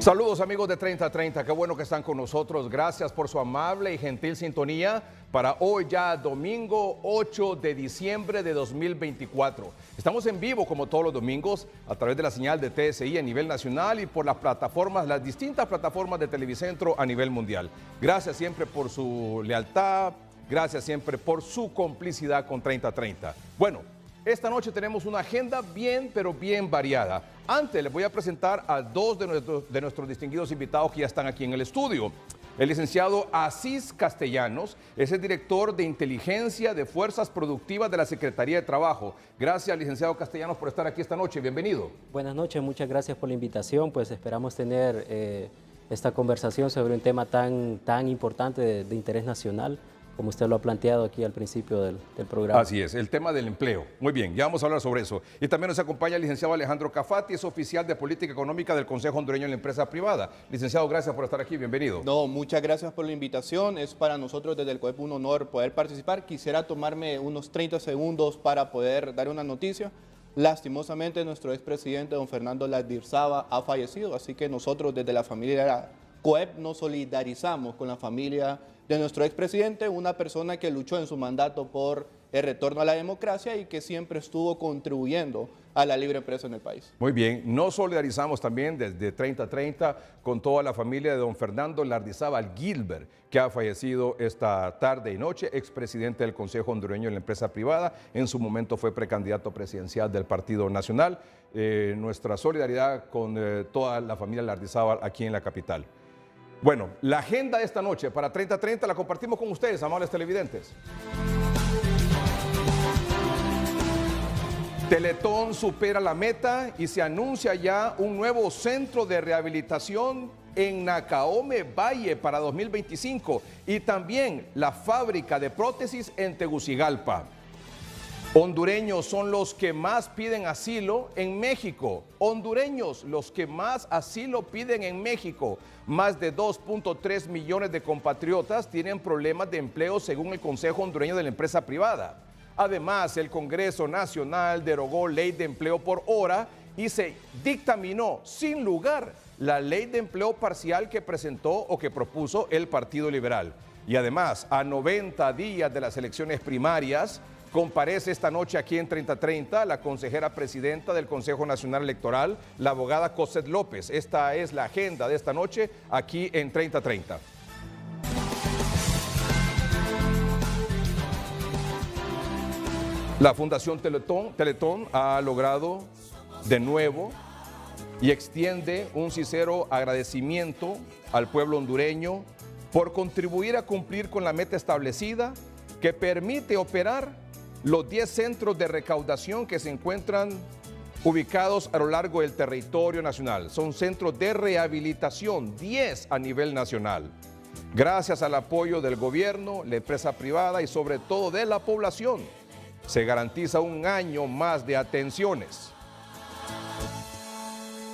Saludos amigos de 3030, qué bueno que están con nosotros. Gracias por su amable y gentil sintonía para hoy ya domingo 8 de diciembre de 2024. Estamos en vivo como todos los domingos a través de la señal de TSI a nivel nacional y por las distintas plataformas de Televicentro a nivel mundial. Gracias siempre por su lealtad, gracias siempre por su complicidad con 3030. Bueno, esta noche tenemos una agenda pero bien variada. Antes les voy a presentar a dos de nuestros distinguidos invitados que ya están aquí en el estudio. El licenciado Asís Castellanos es el director de inteligencia de fuerzas productivas de la Secretaría de Trabajo. Gracias, licenciado Castellanos, por estar aquí esta noche. Bienvenido. Buenas noches, muchas gracias por la invitación. Pues esperamos tener esta conversación sobre un tema tan importante de interés nacional, como usted lo ha planteado aquí al principio del programa. Así es, el tema del empleo. Muy bien, ya vamos a hablar sobre eso. Y también nos acompaña el licenciado Alejandro Cafati, es oficial de Política Económica del Consejo Hondureño de la Empresa Privada. Licenciado, gracias por estar aquí, bienvenido. No, muchas gracias por la invitación. Es para nosotros desde el COEP un honor poder participar. Quisiera tomarme unos 30 segundos para poder dar una noticia. Lastimosamente, nuestro expresidente, don Fernando Lardizábal, ha fallecido, así que nosotros desde la familia COEP nos solidarizamos con la familia de nuestro expresidente, una persona que luchó en su mandato por el retorno a la democracia y que siempre estuvo contribuyendo a la libre empresa en el país. Muy bien, nos solidarizamos también desde 3030 con toda la familia de don Fernando Lardizábal Gilbert, que ha fallecido esta tarde y noche, expresidente del Consejo Hondureño de la Empresa Privada. En su momento fue precandidato presidencial del Partido Nacional. Nuestra solidaridad con toda la familia Lardizábal aquí en la capital. Bueno, la agenda de esta noche para 3030 la compartimos con ustedes, amables televidentes. Teletón supera la meta y se anuncia ya un nuevo centro de rehabilitación en Nacaome Valle para 2025 y también la fábrica de prótesis en Tegucigalpa. Hondureños son los que más piden asilo en México. Hondureños, los que más asilo piden en México. Más de 2.3 millones de compatriotas tienen problemas de empleo según el Consejo Hondureño de la Empresa Privada. Además, el Congreso Nacional derogó ley de empleo por hora y se dictaminó sin lugar la ley de empleo parcial que presentó o que propuso el Partido Liberal. Y además, a 90 días de las elecciones primarias, comparece esta noche aquí en 3030 la consejera presidenta del Consejo Nacional Electoral, la abogada Cosette López. Esta es la agenda de esta noche aquí en 3030. La Fundación Teletón ha logrado de nuevo y extiende un sincero agradecimiento al pueblo hondureño por contribuir a cumplir con la meta establecida que permite operar los 10 centros de recaudación que se encuentran ubicados a lo largo del territorio nacional. Son centros de rehabilitación, 10 a nivel nacional. Gracias al apoyo del gobierno, la empresa privada y sobre todo de la población, se garantiza un año más de atenciones.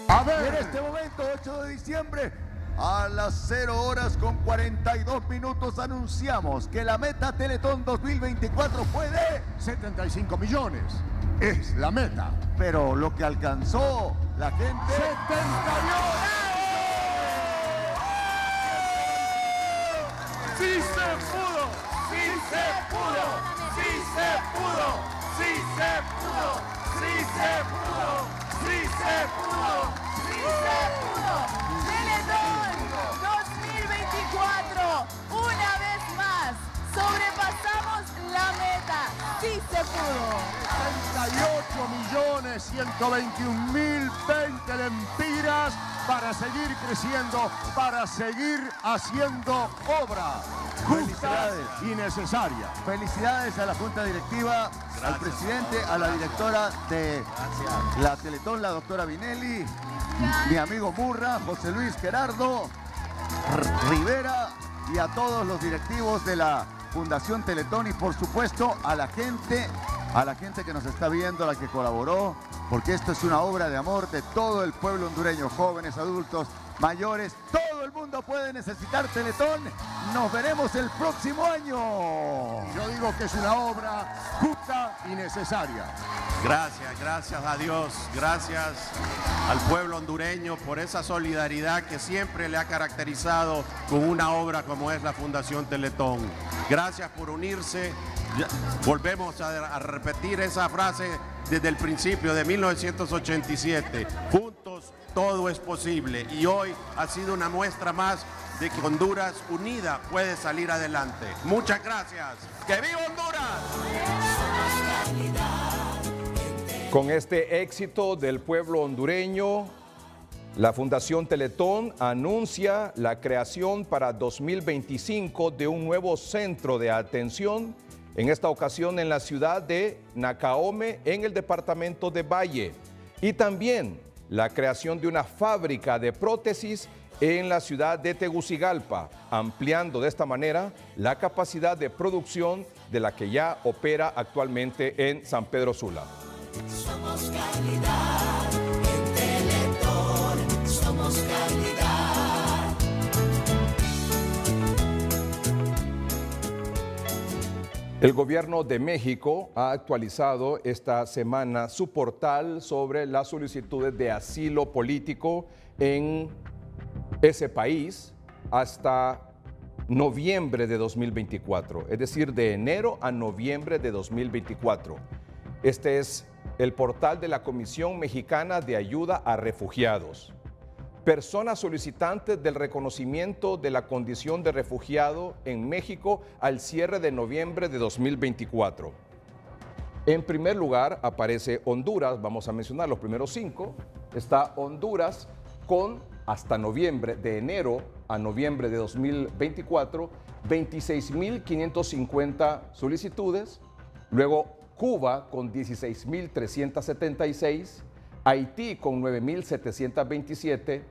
A ver, en este momento, 8 de diciembre, a las 0:42 anunciamos que la meta Teletón 2024 fue de 75 millones. Es la meta. Pero lo que alcanzó la gente... 78. ¡Sí se pudo! ¡Sí se pudo! ¡Sí se pudo! ¡Sí se pudo! ¡Sí se pudo! ¡Sí se pudo! ¡Sí se pudo! Teletón 2024, una vez más, sobrepasamos la meta. Sí se pudo. 38.121.020 lempiras para seguir creciendo, para seguir haciendo obra justa y necesaria. Felicidades a la Junta Directiva, al presidente, a la directora de la Teletón, la doctora Vinelli, mi amigo Murra, José Luis Gerardo Rivera y a todos los directivos de la Fundación Teletón y por supuesto a la gente que nos está viendo, a la que colaboró, porque esto es una obra de amor de todo el pueblo hondureño, jóvenes, adultos, mayores, todo el mundo puede necesitar Teletón. Nos veremos el próximo año. Yo digo que es una obra justa y necesaria. Gracias, gracias a Dios, gracias al pueblo hondureño por esa solidaridad que siempre le ha caracterizado con una obra como es la Fundación Teletón. Gracias por unirse. Volvemos a repetir esa frase desde el principio de 1987. Juntos todo es posible, y hoy ha sido una muestra más de que Honduras unida puede salir adelante. Muchas gracias. ¡Que viva Honduras! Con este éxito del pueblo hondureño, la Fundación Teletón anuncia la creación para 2025 de un nuevo centro de atención, en esta ocasión en la ciudad de Nacaome, en el departamento de Valle, y también la creación de una fábrica de prótesis en la ciudad de Tegucigalpa, ampliando de esta manera la capacidad de producción de la que ya opera actualmente en San Pedro Sula. Somos calidad, en Teletón, somos calidad. El gobierno de México ha actualizado esta semana su portal sobre las solicitudes de asilo político en ese país hasta noviembre de 2024, es decir, de enero a noviembre de 2024. Este es el portal de la Comisión Mexicana de Ayuda a Refugiados. Personas solicitantes del reconocimiento de la condición de refugiado en México al cierre de noviembre de 2024. En primer lugar aparece Honduras, vamos a mencionar los primeros 5. Está Honduras con hasta noviembre, de enero a noviembre de 2024, 26.550 solicitudes. Luego Cuba con 16.376, Haití con 9.727,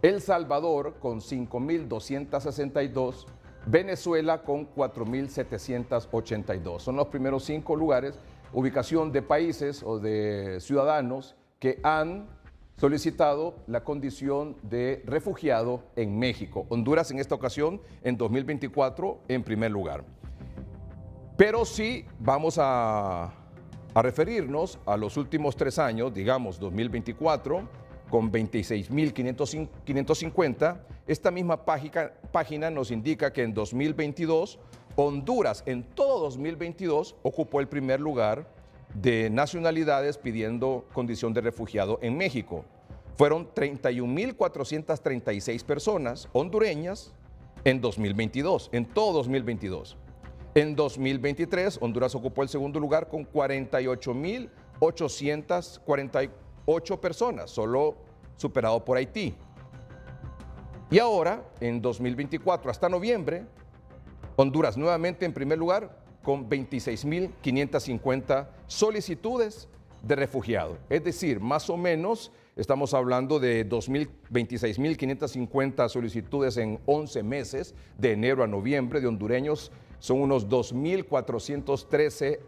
El Salvador con 5.262, Venezuela con 4.782. Son los primeros 5 lugares, ubicación de países o de ciudadanos que han solicitado la condición de refugiado en México. Honduras en esta ocasión, en 2024, en primer lugar. Pero sí vamos a referirnos a los últimos 3 años, digamos 2024, con 26.550. Esta misma página nos indica que en 2022, Honduras en todo 2022 ocupó el primer lugar de nacionalidades pidiendo condición de refugiado en México. Fueron 31.436 personas hondureñas en 2022, en todo 2022. En 2023, Honduras ocupó el segundo lugar con 48.848 personas, solo superado por Haití. Y ahora, en 2024, hasta noviembre, Honduras nuevamente en primer lugar con 26.550 solicitudes de refugiado. Es decir, más o menos estamos hablando de 26.550 solicitudes en 11 meses, de enero a noviembre, de hondureños. Son unos 2.413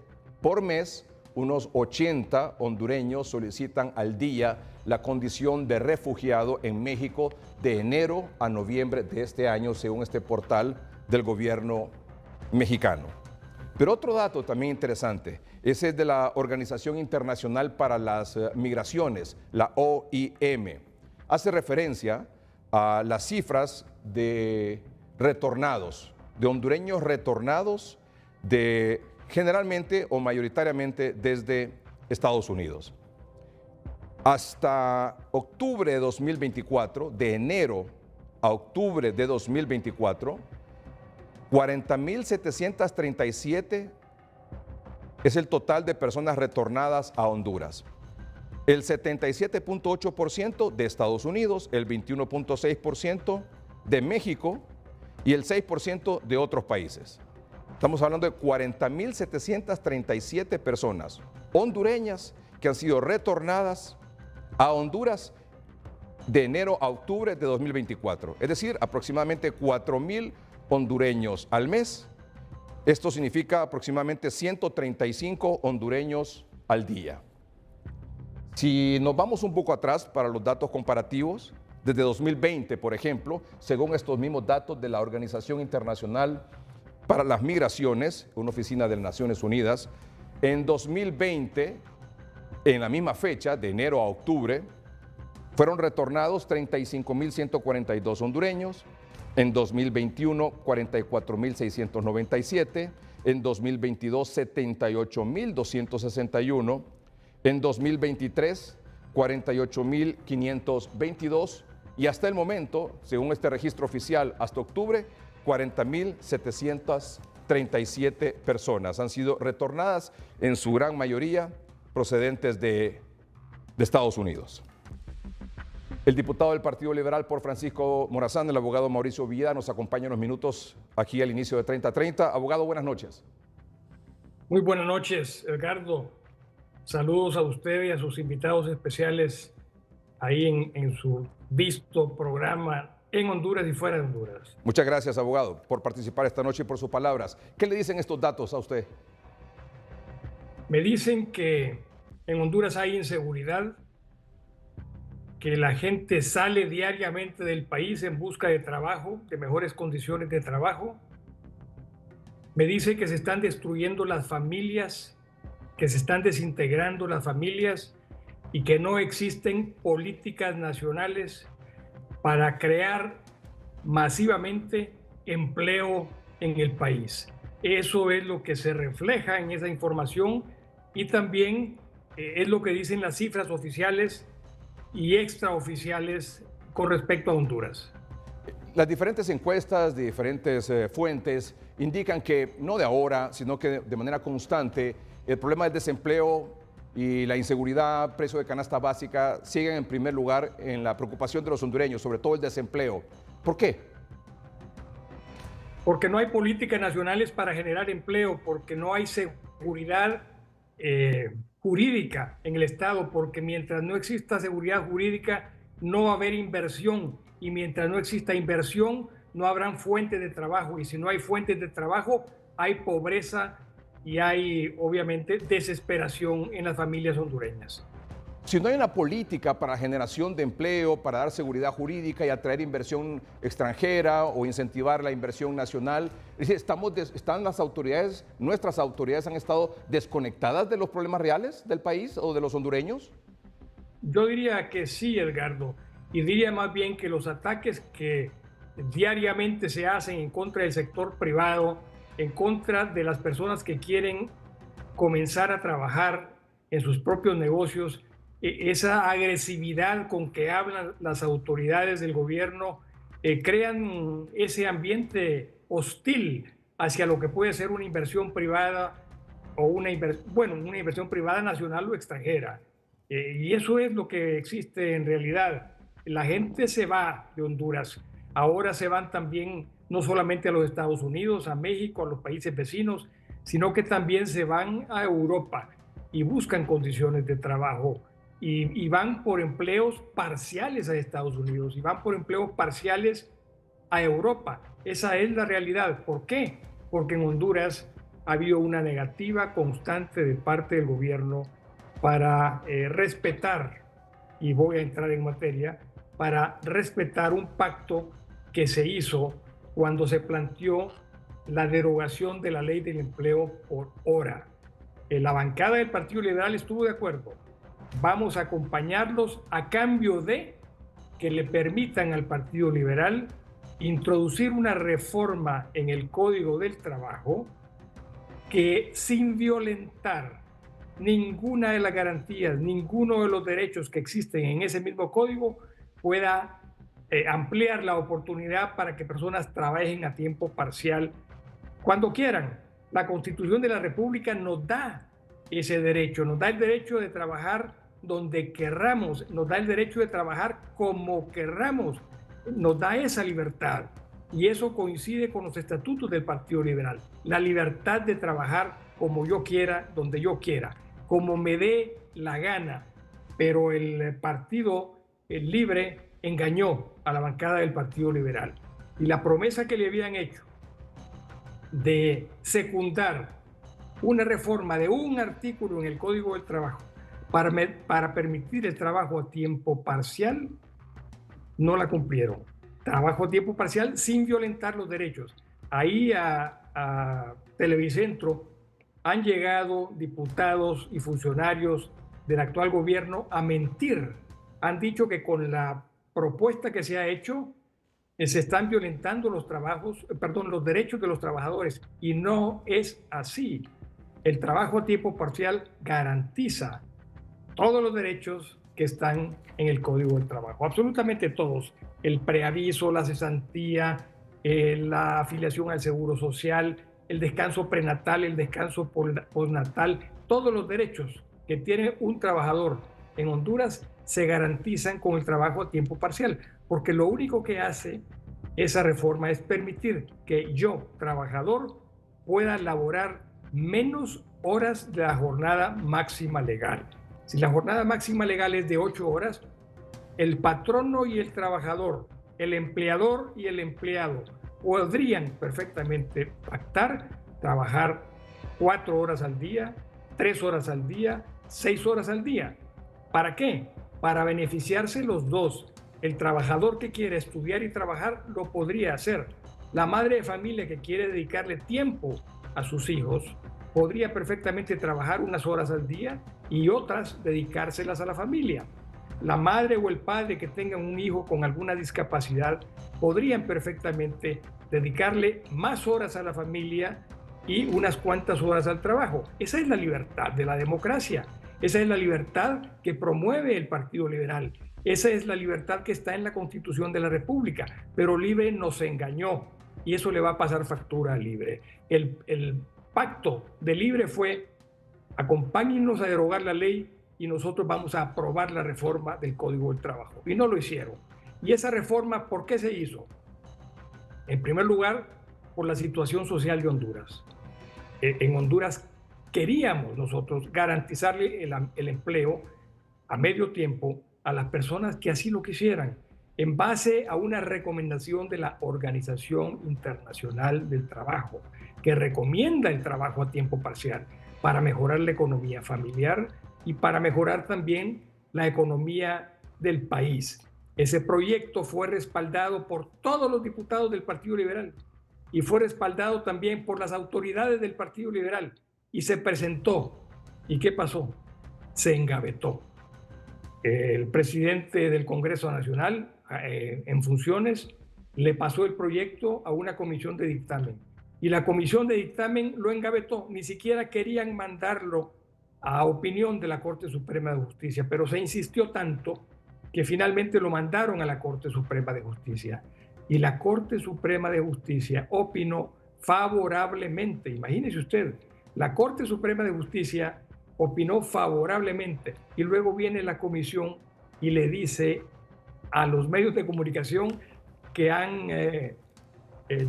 por mes, unos 80 hondureños solicitan al día la condición de refugiado en México de enero a noviembre de este año, según este portal del gobierno mexicano. Pero otro dato también interesante, ese es de la Organización Internacional para las Migraciones, la OIM. Hace referencia a las cifras de retornados, de hondureños retornados generalmente o mayoritariamente desde Estados Unidos. Hasta octubre de 2024, de enero a octubre de 2024, 40.737 es el total de personas retornadas a Honduras. El 77.8% de Estados Unidos, el 21.6% de México y el 6% de otros países. Estamos hablando de 40.737 personas hondureñas que han sido retornadas a Honduras de enero a octubre de 2024. Es decir, aproximadamente 4.000 hondureños al mes. Esto significa aproximadamente 135 hondureños al día. Si nos vamos un poco atrás para los datos comparativos, desde 2020, por ejemplo, según estos mismos datos de la Organización Internacional para las Migraciones, una oficina de las Naciones Unidas, en 2020, en la misma fecha, de enero a octubre, Fueron retornados 35.142 hondureños, en 2021 44.697, en 2022 78.261, en 2023 48.522 y hasta el momento, según este registro oficial, hasta octubre, 40.737 personas han sido retornadas, en su gran mayoría procedentes de Estados Unidos. El diputado del Partido Liberal por Francisco Morazán, el abogado Mauricio Villeda, nos acompaña unos minutos aquí al inicio de 30:30. Abogado, buenas noches. Muy buenas noches, Edgardo. Saludos a usted y a sus invitados especiales ahí en su visto programa en Honduras y fuera de Honduras. Muchas gracias, abogado, por participar esta noche y por sus palabras. ¿Qué le dicen estos datos a usted? Me dicen que en Honduras hay inseguridad, que la gente sale diariamente del país en busca de trabajo, de mejores condiciones de trabajo. Me dice que se están destruyendo las familias, que se están desintegrando las familias y que no existen políticas nacionales para crear masivamente empleo en el país. Eso es lo que se refleja en esa información y también es lo que dicen las cifras oficiales y extraoficiales con respecto a Honduras. Las diferentes encuestas de diferentes fuentes indican que no de ahora, sino que de manera constante, el problema del desempleo y la inseguridad, precio de canasta básica, siguen en primer lugar en la preocupación de los hondureños, sobre todo el desempleo. ¿Por qué? Porque no hay políticas nacionales para generar empleo, porque no hay seguridad jurídica en el Estado, porque mientras no exista seguridad jurídica no va a haber inversión y mientras no exista inversión no habrán fuentes de trabajo y si no hay fuentes de trabajo hay pobreza y hay obviamente desesperación en las familias hondureñas. Si no hay una política para generación de empleo, para dar seguridad jurídica y atraer inversión extranjera o incentivar la inversión nacional, es decir, están las autoridades, nuestras autoridades han estado desconectadas de los problemas reales del país o de los hondureños. Yo diría que sí, Edgardo, y diría más bien que los ataques que diariamente se hacen en contra del sector privado, en contra de las personas que quieren comenzar a trabajar en sus propios negocios, esa agresividad con que hablan las autoridades del gobierno, crean ese ambiente hostil hacia lo que puede ser una inversión privada o una inversión privada nacional o extranjera. Y eso es lo que existe en realidad. La gente se va de Honduras. Ahora se van también no solamente a los Estados Unidos, a México, a los países vecinos, sino que también se van a Europa y buscan condiciones de trabajo y van por empleos parciales a Estados Unidos y van por empleos parciales a Europa. Esa es la realidad. ¿Por qué? Porque en Honduras ha habido una negativa constante de parte del gobierno para respetar, y voy a entrar en materia, para respetar un pacto que se hizo cuando se planteó la derogación de la ley del empleo por hora. La bancada del Partido Liberal estuvo de acuerdo. Vamos a acompañarlos a cambio de que le permitan al Partido Liberal introducir una reforma en el Código del Trabajo que, sin violentar ninguna de las garantías, ninguno de los derechos que existen en ese mismo código, pueda ampliar la oportunidad para que personas trabajen a tiempo parcial cuando quieran. La Constitución de la República nos da ese derecho, nos da el derecho de trabajar donde querramos, nos da el derecho de trabajar como querramos, nos da esa libertad. Y eso coincide con los estatutos del Partido Liberal, la libertad de trabajar como yo quiera, donde yo quiera, como me dé la gana. Pero el Partido Libre engañó a la bancada del Partido Liberal. Y la promesa que le habían hecho de secundar una reforma de un artículo en el Código del Trabajo para permitir el trabajo a tiempo parcial, no la cumplieron. Trabajo a tiempo parcial sin violentar los derechos. Ahí a Televicentro han llegado diputados y funcionarios del actual gobierno a mentir han dicho que con la propuesta que se ha hecho se están violentando los derechos de los trabajadores, y no es así. El trabajo a tiempo parcial garantiza todos los derechos que están en el Código del Trabajo, absolutamente todos: el preaviso, la cesantía, la afiliación al Seguro Social, el descanso prenatal, el descanso postnatal. Todos los derechos que tiene un trabajador en Honduras se garantizan con el trabajo a tiempo parcial, porque lo único que hace esa reforma es permitir que yo, trabajador, pueda laborar menos horas de la jornada máxima legal. Si la jornada máxima legal es de 8 horas, el patrono y el trabajador, el empleador y el empleado podrían perfectamente pactar trabajar 4 horas al día, 3 horas al día, 6 horas al día. ¿Para qué? Para beneficiarse los dos. El trabajador que quiere estudiar y trabajar lo podría hacer. La madre de familia que quiere dedicarle tiempo a sus hijos podría perfectamente trabajar unas horas al día y otras dedicárselas a la familia. La madre o el padre que tengan un hijo con alguna discapacidad podrían perfectamente dedicarle más horas a la familia y unas cuantas horas al trabajo. Esa es la libertad de la democracia. Esa es la libertad que promueve el Partido Liberal. Esa es la libertad que está en la Constitución de la República. Pero Libre nos engañó y eso le va a pasar factura a Libre. El pacto de Libre fue: acompáñennos a derogar la ley y nosotros vamos a aprobar la reforma del Código del Trabajo. Y no lo hicieron. ¿Y esa reforma por qué se hizo? En primer lugar, por la situación social de Honduras. En Honduras queríamos nosotros garantizarle el empleo a medio tiempo a las personas que así lo quisieran, en base a una recomendación de la Organización Internacional del Trabajo, que recomienda el trabajo a tiempo parcial para mejorar la economía familiar y para mejorar también la economía del país. Ese proyecto fue respaldado por todos los diputados del Partido Liberal y fue respaldado también por las autoridades del Partido Liberal y se presentó. ¿Y qué pasó? Se engavetó. El presidente del Congreso Nacional, en funciones, le pasó el proyecto a una comisión de dictamen y la comisión de dictamen lo engavetó. Ni siquiera querían mandarlo a opinión de la Corte Suprema de Justicia, pero se insistió tanto que finalmente lo mandaron a la Corte Suprema de Justicia. Y la Corte Suprema de Justicia opinó favorablemente. Imagínese usted, la Corte Suprema de Justicia opinó favorablemente y luego viene la comisión y le dice a los medios de comunicación que han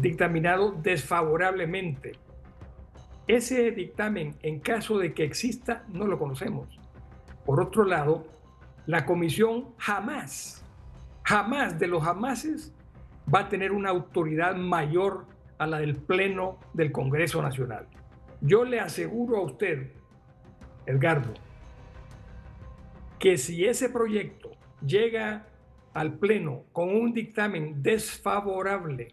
dictaminado desfavorablemente. Ese dictamen, en caso de que exista, no lo conocemos. Por otro lado, la comisión jamás de los jamases va a tener una autoridad mayor a la del Pleno del Congreso Nacional. Yo le aseguro a usted, Edgardo, que si ese proyecto llega al Pleno con un dictamen desfavorable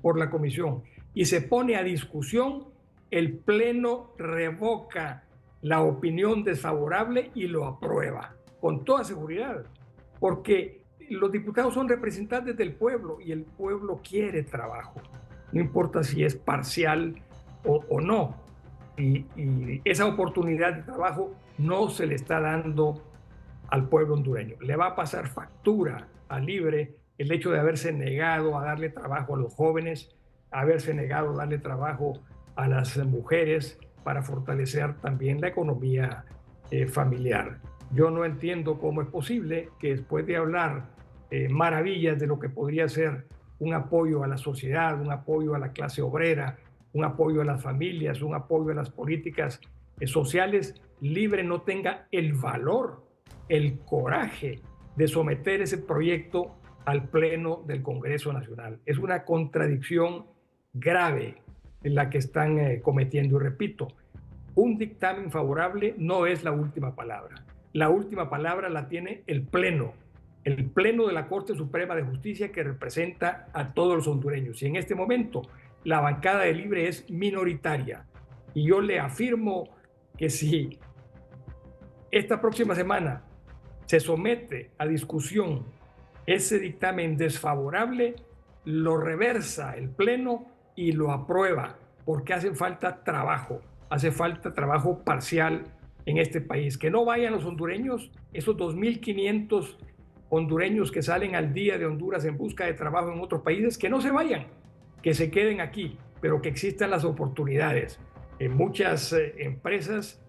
por la comisión y se pone a discusión, el Pleno revoca la opinión desfavorable y lo aprueba, con toda seguridad, porque los diputados son representantes del pueblo y el pueblo quiere trabajo, no importa si es parcial o no. Y esa oportunidad de trabajo no se le está dando al pueblo hondureño. Le va a pasar factura a Libre el hecho de haberse negado a darle trabajo a los jóvenes, haberse negado a darle trabajo a las mujeres para fortalecer también la economía familiar. Yo no entiendo cómo es posible que después de hablar maravillas de lo que podría ser un apoyo a la sociedad, un apoyo a la clase obrera, un apoyo a las familias, un apoyo a las políticas sociales, Libre no tenga el valor, el coraje de someter ese proyecto al Pleno del Congreso Nacional. Es una contradicción grave en la que están cometiendo. Y repito, un dictamen favorable no es la última palabra. La última palabra la tiene el Pleno de la Corte Suprema de Justicia, que representa a todos los hondureños. Y en este momento la bancada de Libre es minoritaria. Y yo le afirmo que si esta próxima semana se somete a discusión ese dictamen desfavorable, lo reversa el Pleno y lo aprueba, porque hace falta trabajo parcial en este país. Que no vayan los hondureños, esos 2.500 hondureños que salen al día de Honduras en busca de trabajo en otros países, que no se vayan, que se queden aquí, pero que existan las oportunidades. Muchas empresas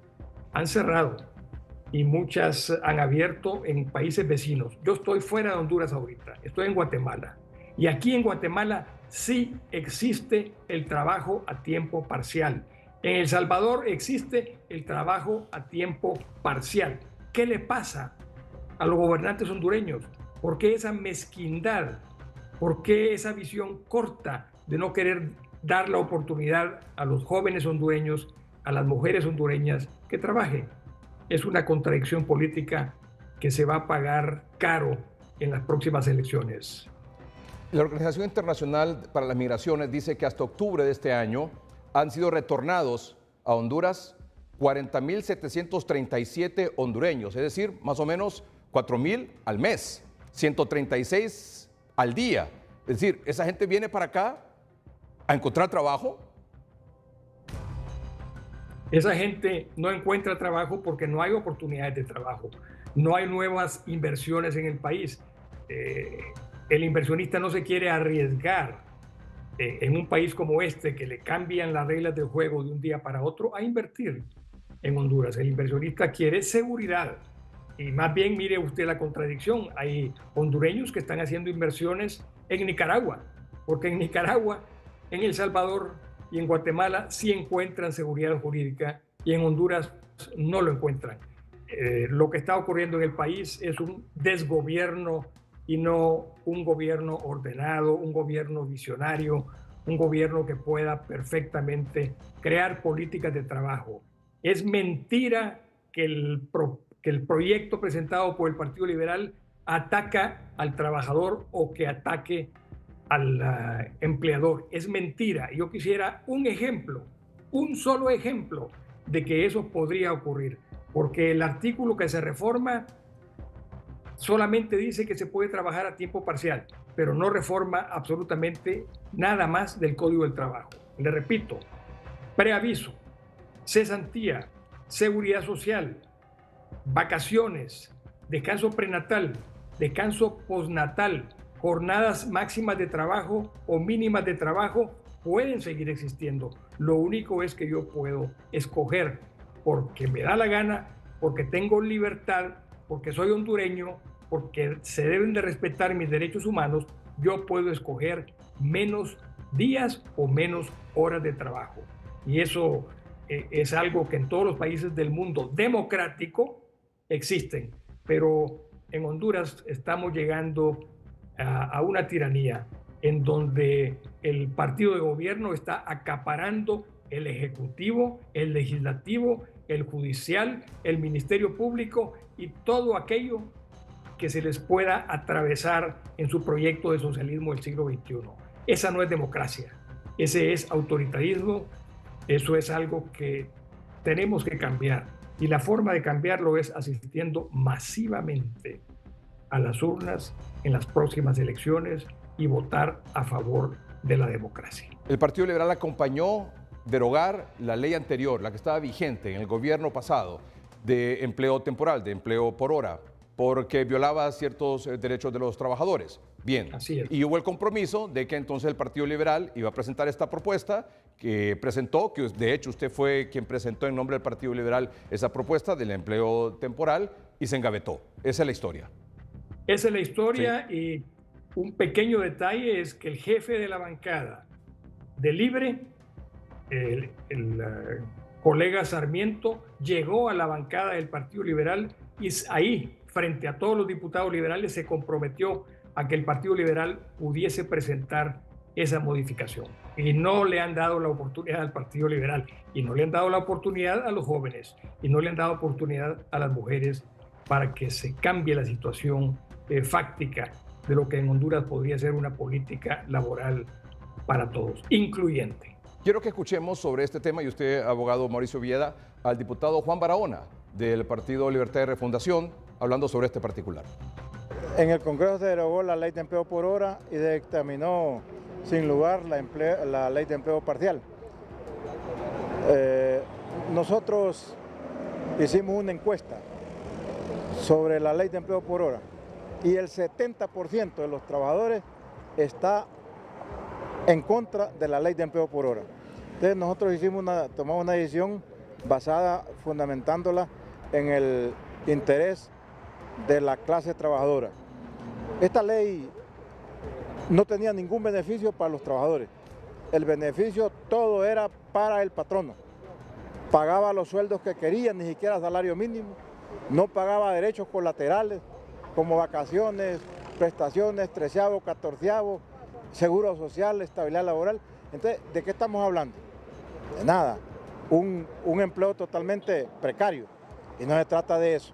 han cerrado y muchas han abierto en países vecinos. Yo estoy fuera de Honduras ahorita, estoy en Guatemala. Y aquí en Guatemala sí existe el trabajo a tiempo parcial. En El Salvador existe el trabajo a tiempo parcial. ¿Qué le pasa a los gobernantes hondureños? ¿Por qué esa mezquindad? ¿Por qué esa visión corta de no querer dar la oportunidad a los jóvenes hondureños, a las mujeres hondureñas que trabajen? Es una contradicción política que se va a pagar caro en las próximas elecciones. La Organización Internacional para las Migraciones dice que hasta octubre de este año han sido retornados a Honduras 40.737 hondureños, es decir, más o menos 4.000 al mes, 136 al día. Es decir, esa gente viene para acá a encontrar trabajo. Esa gente no encuentra trabajo porque no hay oportunidades de trabajo, no hay nuevas inversiones en el país. El inversionista no se quiere arriesgar en un país como este, que le cambian las reglas del juego de un día para otro, a invertir en Honduras. El inversionista quiere seguridad. Y más bien, mire usted la contradicción. Hay hondureños que están haciendo inversiones en Nicaragua, porque en Nicaragua, en El Salvador y en Guatemala sí encuentran seguridad jurídica y en Honduras no lo encuentran. Lo que está ocurriendo en el país es un desgobierno y no un gobierno ordenado, un gobierno visionario, un gobierno que pueda perfectamente crear políticas de trabajo. Es mentira que el proyecto presentado por el Partido Liberal ataca al trabajador o que ataque al empleador. Es mentira. Yo quisiera un ejemplo, un solo ejemplo de que eso podría ocurrir, porque el artículo que se reforma solamente dice que se puede trabajar a tiempo parcial, pero no reforma absolutamente nada más del Código del Trabajo. Le repito, preaviso, cesantía, seguridad social, vacaciones, descanso prenatal, descanso postnatal, jornadas máximas de trabajo o mínimas de trabajo pueden seguir existiendo. Lo único es que yo puedo escoger porque me da la gana, porque tengo libertad, porque soy hondureño, porque se deben de respetar mis derechos humanos. Yo puedo escoger menos días o menos horas de trabajo. Y eso es algo que en todos los países del mundo democrático existen. Pero en Honduras estamos llegando a una tiranía en donde el partido de gobierno está acaparando el ejecutivo, el legislativo, el judicial, el ministerio público y todo aquello que se les pueda atravesar en su proyecto de socialismo del siglo XXI. Esa no es democracia, ese es autoritarismo, eso es algo que tenemos que cambiar. Y la forma de cambiarlo es asistiendo masivamente a las urnas en las próximas elecciones y votar a favor de la democracia. El Partido Liberal acompañó derogar la ley anterior, la que estaba vigente en el gobierno pasado, de empleo temporal, de empleo por hora, porque violaba ciertos derechos de los trabajadores. Bien, así es. Y hubo el compromiso de que entonces el Partido Liberal iba a presentar esta propuesta que presentó, que de hecho usted fue quien presentó en nombre del Partido Liberal esa propuesta del empleo temporal y se engavetó. Esa es la historia. Esa es la historia, sí. Y un pequeño detalle es que el jefe de la bancada de Libre, el colega Sarmiento, llegó a la bancada del Partido Liberal y ahí, frente a todos los diputados liberales, se comprometió a que el Partido Liberal pudiese presentar esa modificación. Y no le han dado la oportunidad al Partido Liberal, y no le han dado la oportunidad a los jóvenes, y no le han dado oportunidad a las mujeres para que se cambie la situación fáctica de lo que en Honduras podría ser una política laboral para todos, incluyente. Quiero que escuchemos sobre este tema, y usted, abogado Mauricio Villeda, al diputado Juan Barahona, del Partido Libertad y Refundación, hablando sobre este particular. En el Congreso se derogó la ley de empleo por hora y dictaminó sin lugar la ley de empleo parcial. Nosotros hicimos una encuesta sobre la ley de empleo por hora y el 70% de los trabajadores está en contra de la ley de empleo por hora. Entonces nosotros tomamos una decisión basada, fundamentándola en el interés de la clase trabajadora. Esta ley no tenía ningún beneficio para los trabajadores. El beneficio todo era para el patrono. Pagaba los sueldos que quería, ni siquiera salario mínimo. No pagaba derechos colaterales como vacaciones, prestaciones, 13avo, 14avo, seguro social, estabilidad laboral. Entonces, ¿de qué estamos hablando? De nada. Un empleo totalmente precario. Y no se trata de eso.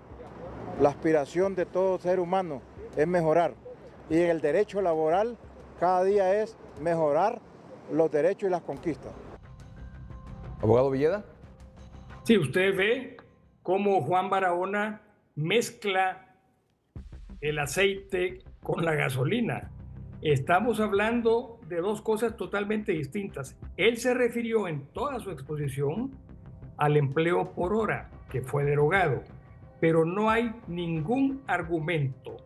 La aspiración de todo ser humano es mejorar. Y en el derecho laboral cada día es mejorar los derechos y las conquistas. Abogado Villeda. Sí, usted ve cómo Juan Barahona mezcla el aceite con la gasolina. Estamos hablando de dos cosas totalmente distintas. Él se refirió en toda su exposición al empleo por hora, que fue derogado, pero no hay ningún argumento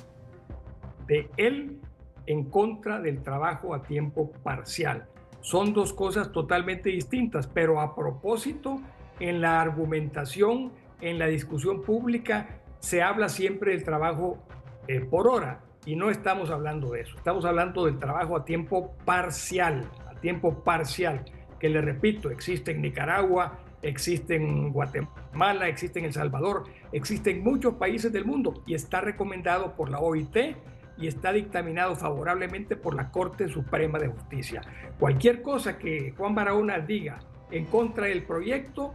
de él en contra del trabajo a tiempo parcial. Son dos cosas totalmente distintas, pero a propósito, en la argumentación, en la discusión pública, se habla siempre del trabajo por hora, y no estamos hablando de eso. Estamos hablando del trabajo a tiempo parcial, que le repito, existe en Nicaragua, existe en Guatemala, existe en El Salvador, existe en muchos países del mundo y está recomendado por la OIT y está dictaminado favorablemente por la Corte Suprema de Justicia. Cualquier cosa que Juan Barahona diga en contra del proyecto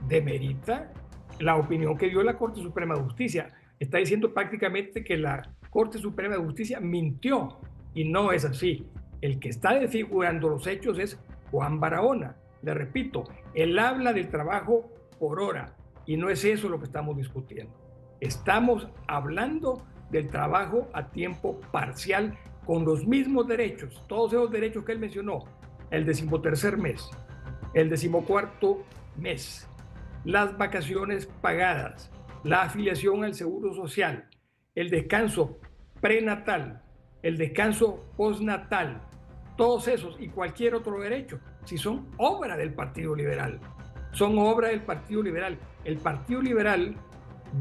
demerita la opinión que dio la Corte Suprema de Justicia. Está diciendo prácticamente que la Corte Suprema de Justicia mintió y no es así. El que está desfigurando los hechos es Juan Barahona. Le repito, él habla del trabajo por hora y no es eso lo que estamos discutiendo. Estamos hablando del trabajo a tiempo parcial con los mismos derechos, todos esos derechos que él mencionó, el 13º mes, el 14º mes, las vacaciones pagadas, la afiliación al seguro social, el descanso prenatal, el descanso postnatal, todos esos y cualquier otro derecho, si son obra del Partido Liberal, son obra del Partido Liberal. El Partido Liberal,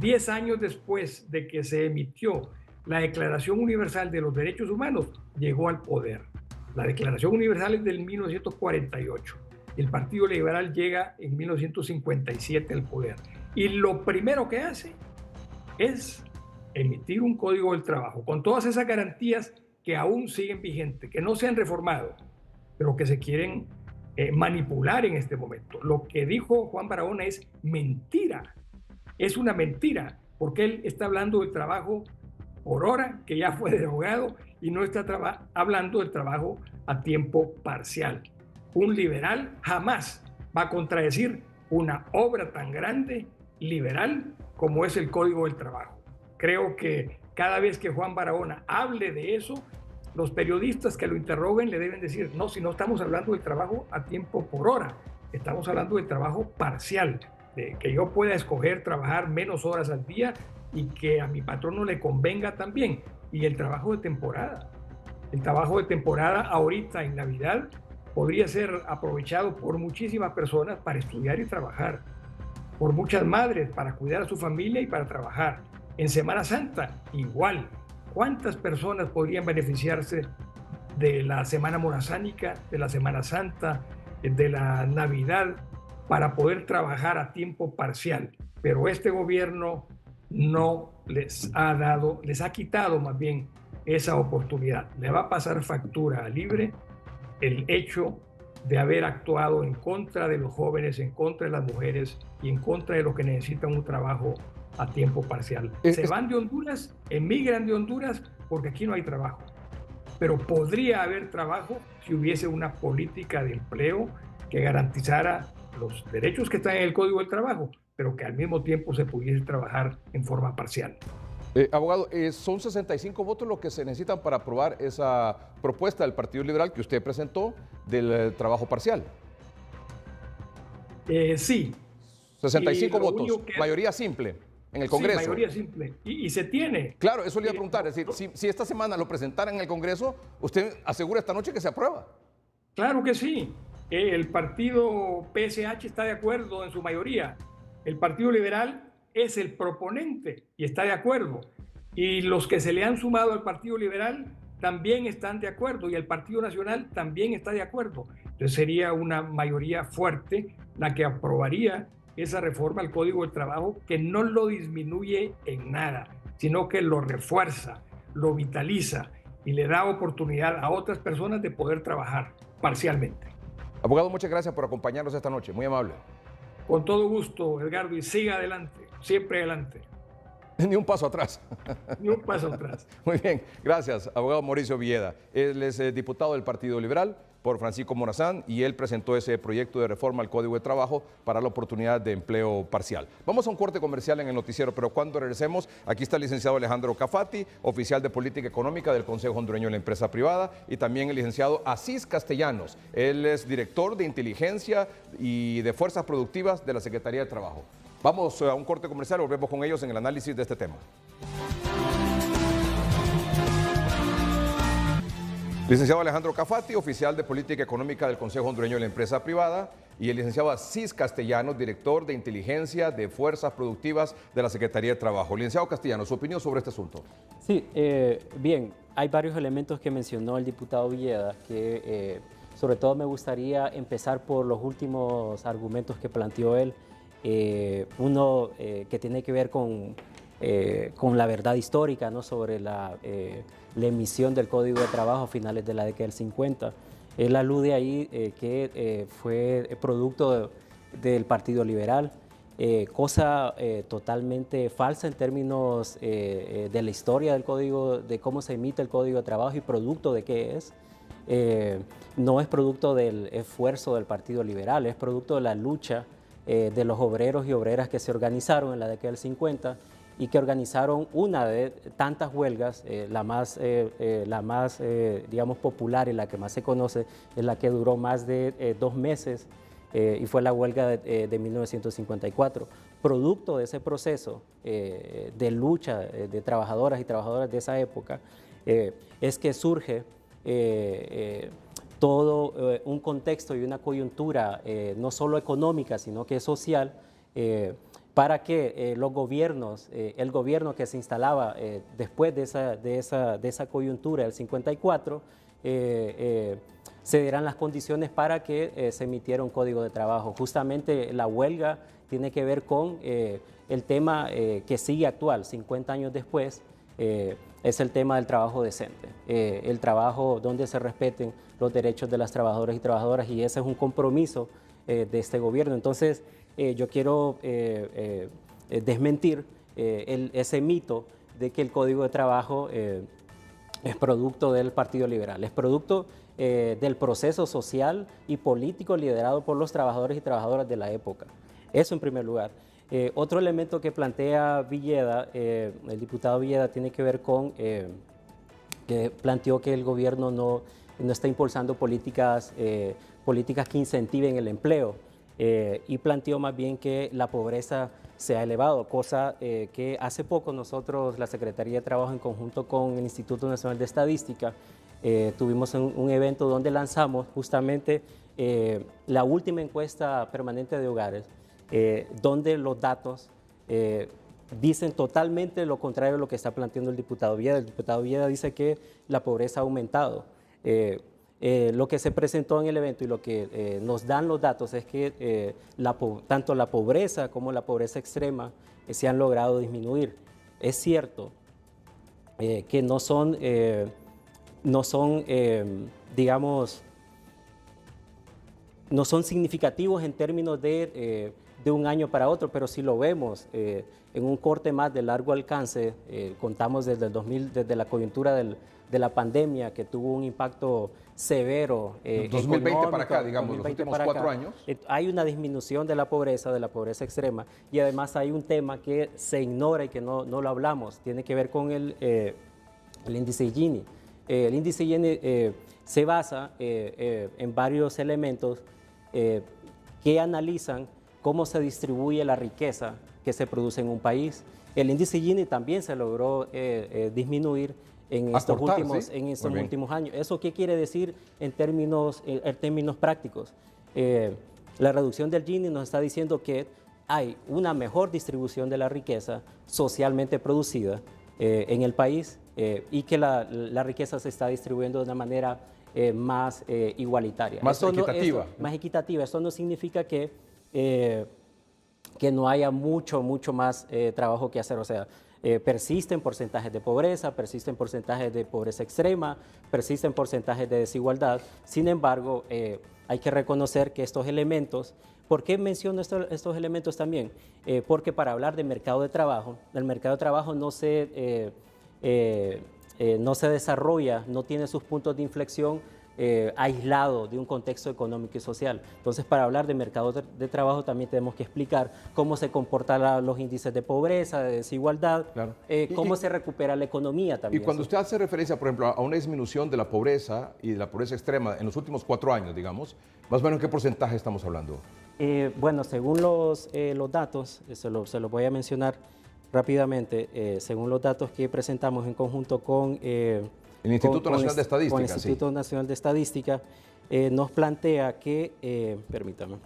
10 años después de que se emitió la Declaración Universal de los Derechos Humanos, llegó al poder. La Declaración Universal es del 1948. El Partido Liberal llega en 1957 al poder. Y lo primero que hace es emitir un Código del Trabajo, con todas esas garantías que aún siguen vigentes, que no se han reformado, pero que se quieren manipular en este momento. Lo que dijo Juan Barahona es mentira. Es una mentira, porque él está hablando del trabajo por hora, que ya fue derogado, y no está hablando del trabajo a tiempo parcial. Un liberal jamás va a contradecir una obra tan grande, liberal, como es el Código del Trabajo. Creo que cada vez que Juan Barahona hable de eso, los periodistas que lo interroguen le deben decir, no, si no estamos hablando del trabajo a tiempo por hora, estamos hablando del trabajo parcial, de que yo pueda escoger trabajar menos horas al día y que a mi patrono le convenga también. Y el trabajo de temporada. El trabajo de temporada ahorita en Navidad podría ser aprovechado por muchísimas personas para estudiar y trabajar, por muchas madres para cuidar a su familia y para trabajar. En Semana Santa, igual. ¿Cuántas personas podrían beneficiarse de la Semana Morazánica, de la Semana Santa, de la Navidad, para poder trabajar a tiempo parcial? Pero este gobierno no les ha quitado más bien esa oportunidad. Le va a pasar factura a Libre el hecho de haber actuado en contra de los jóvenes, en contra de las mujeres y en contra de los que necesitan un trabajo a tiempo parcial. Se van de Honduras, emigran de Honduras porque aquí no hay trabajo. Pero podría haber trabajo si hubiese una política de empleo que garantizara los derechos que están en el Código del Trabajo, pero que al mismo tiempo se pudiese trabajar en forma parcial. Abogado, son 65 votos lo que se necesitan para aprobar esa propuesta del Partido Liberal que usted presentó del trabajo parcial. Sí. 65 votos, mayoría simple en el Congreso. Sí, mayoría simple. Y se tiene. Claro, eso le iba a preguntar. Es decir, si esta semana lo presentaran en el Congreso, usted asegura esta noche que se aprueba. Claro que sí. El partido PSH está de acuerdo en su mayoría. El Partido Liberal es el proponente y está de acuerdo. Y los que se le han sumado al Partido Liberal también están de acuerdo y el Partido Nacional también está de acuerdo. Entonces sería una mayoría fuerte la que aprobaría esa reforma al Código del Trabajo, que no lo disminuye en nada, sino que lo refuerza, lo vitaliza y le da oportunidad a otras personas de poder trabajar parcialmente. Abogado, muchas gracias por acompañarnos esta noche. Muy amable. Con todo gusto, Edgardo, y siga adelante, siempre adelante. Ni un paso atrás. Ni un paso atrás. Muy bien, gracias, abogado Mauricio Villeda. Él es diputado del Partido Liberal por Francisco Morazán y él presentó ese proyecto de reforma al Código de Trabajo para la oportunidad de empleo parcial. Vamos a un corte comercial en el noticiero, pero cuando regresemos, aquí está el licenciado Alejandro Cafati, oficial de Política Económica del Consejo Hondureño de la Empresa Privada, y también el licenciado Asís Castellanos. Él es director de Inteligencia y de Fuerzas Productivas de la Secretaría de Trabajo. Vamos a un corte comercial, volvemos con ellos en el análisis de este tema. Licenciado Alejandro Cafati, oficial de Política Económica del Consejo Hondureño de la Empresa Privada, y el licenciado Asís Castellanos, director de Inteligencia de Fuerzas Productivas de la Secretaría de Trabajo. Licenciado Castellanos, su opinión sobre este asunto. Sí, bien, hay varios elementos que mencionó el diputado Villeda, que sobre todo me gustaría empezar por los últimos argumentos que planteó él. Uno que tiene que ver con la verdad histórica, ¿no?, sobre la emisión del Código de Trabajo a finales de la década del 50. Él alude ahí que fue producto del Partido Liberal, cosa totalmente falsa en términos de la historia del Código, de cómo se emite el Código de Trabajo y producto de qué es. No es producto del esfuerzo del Partido Liberal, es producto de la lucha de los obreros y obreras que se organizaron en la década del 50 y que organizaron una de tantas huelgas, la más digamos, popular y la que más se conoce, es la que duró más de 2 meses y fue la huelga de 1954. Producto de ese proceso de lucha de trabajadoras y trabajadores de esa época, es que surge todo un contexto y una coyuntura no solo económica, sino que social, para que los gobiernos, el gobierno que se instalaba después de esa coyuntura del 54, se dieran las condiciones para que se emitiera un código de trabajo. Justamente la huelga tiene que ver con el tema que sigue actual, 50 años después, es el tema del trabajo decente, el trabajo donde se respeten los derechos de las trabajadoras y trabajadoras, y ese es un compromiso de este gobierno. Entonces, yo quiero desmentir ese mito de que el Código de Trabajo es producto del Partido Liberal, es producto del proceso social y político liderado por los trabajadores y trabajadoras de la época. Eso en primer lugar. Otro elemento que plantea Villeda, el diputado Villeda, tiene que ver con que planteó que el gobierno no está impulsando políticas que incentiven el empleo y planteó más bien que la pobreza se ha elevado, cosa que hace poco nosotros, la Secretaría de Trabajo, en conjunto con el Instituto Nacional de Estadística, tuvimos un evento donde lanzamos justamente la última encuesta permanente de hogares, donde los datos dicen totalmente lo contrario de lo que está planteando el diputado Villeda. El diputado Villeda dice que la pobreza ha aumentado. Lo que se presentó en el evento y lo que nos dan los datos es que tanto la pobreza como la pobreza extrema se han logrado disminuir. Es cierto que no son digamos, no son significativos en términos de de un año para otro, pero si lo vemos en un corte más de largo alcance, contamos desde el 2000, desde la coyuntura de la pandemia, que tuvo un impacto severo. 2020 para acá, digamos, los últimos 4 años. Hay una disminución de la pobreza extrema, y además hay un tema que se ignora y que no lo hablamos, tiene que ver con el índice Gini. El índice Gini se basa en varios elementos que analizan cómo se distribuye la riqueza que se produce en un país. El índice Gini también se logró disminuir en estos últimos años. ¿Eso qué quiere decir en términos prácticos? La reducción del Gini nos está diciendo que hay una mejor distribución de la riqueza socialmente producida en el país y que la riqueza se está distribuyendo de una manera más igualitaria. Más equitativa. Más equitativa. Esto no significa que no haya mucho más trabajo que hacer. O sea, persisten porcentajes de pobreza, persisten porcentajes de pobreza extrema, persisten porcentajes de desigualdad. Sin embargo, hay que reconocer que estos elementos, ¿por qué menciono estos elementos también? Porque para hablar de mercado de trabajo, el mercado de trabajo no se desarrolla, no tiene sus puntos de inflexión aislado de un contexto económico y social. Entonces, para hablar de mercado de trabajo también tenemos que explicar cómo se comportan los índices de pobreza, de desigualdad, claro. Cómo se recupera la economía también. Y cuando usted hace referencia, por ejemplo, a una disminución de la pobreza y de la pobreza extrema en los últimos 4 años, digamos, más o menos ¿qué porcentaje estamos hablando? Bueno, según los datos, se los voy a mencionar rápidamente, según los datos que presentamos en conjunto con el Instituto Nacional de Estadística. Con el Instituto Nacional de Estadística, nos plantea que, permítame,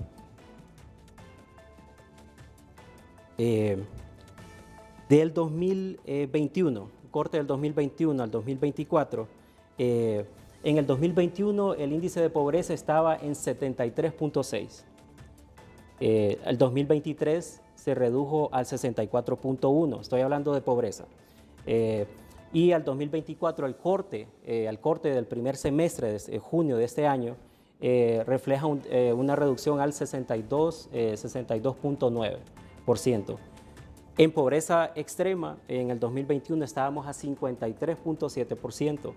del 2021, corte del 2021 al 2024, en el 2021 el índice de pobreza estaba en 73.6. El 2023 se redujo al 64.1, estoy hablando de pobreza. Y al 2024, al corte del primer semestre de junio de este año, refleja una reducción al 62.9%. En pobreza extrema, en el 2021 estábamos a 53.7%.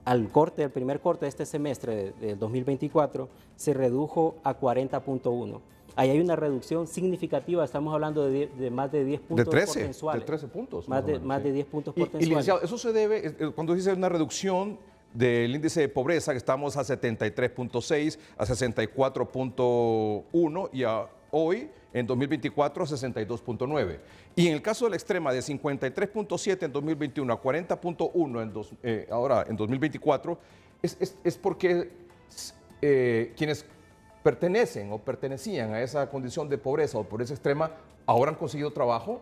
Al primer corte de este semestre del 2024, se redujo a 40.1%. Ahí hay una reducción significativa, estamos hablando de más de 10 puntos porcentuales. De 13 puntos. Más de 10 puntos porcentuales. Y licenciado, eso se debe, cuando dice una reducción del índice de pobreza, que estamos a 73.6, a 64.1 y hoy, en 2024, a 62.9. Y en el caso de la extrema, de 53.7 en 2021 a 40.1 ahora en 2024, es porque quienes pertenecen o pertenecían a esa condición de pobreza o pobreza extrema, ahora han conseguido trabajo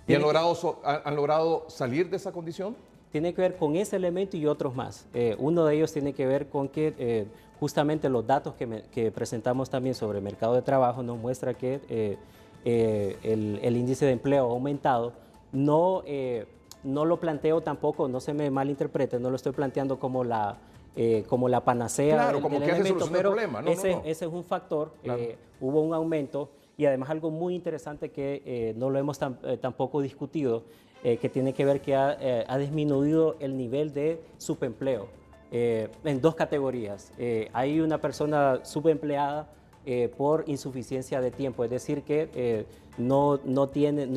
y han logrado salir de esa condición. Tiene que ver con ese elemento y otros más. Uno de ellos tiene que ver con que justamente los datos que presentamos también sobre el mercado de trabajo nos muestra que el índice de empleo ha aumentado. No lo planteo tampoco, no se me malinterprete, no lo estoy planteando como la panacea, claro, como que elemento, pero el problema. ese es un factor. Claro. Hubo un aumento y además algo muy interesante que no lo hemos tampoco discutido, que tiene que ver que ha disminuido el nivel de subempleo en dos categorías. Hay una persona subempleada por insuficiencia de tiempo, es decir, que no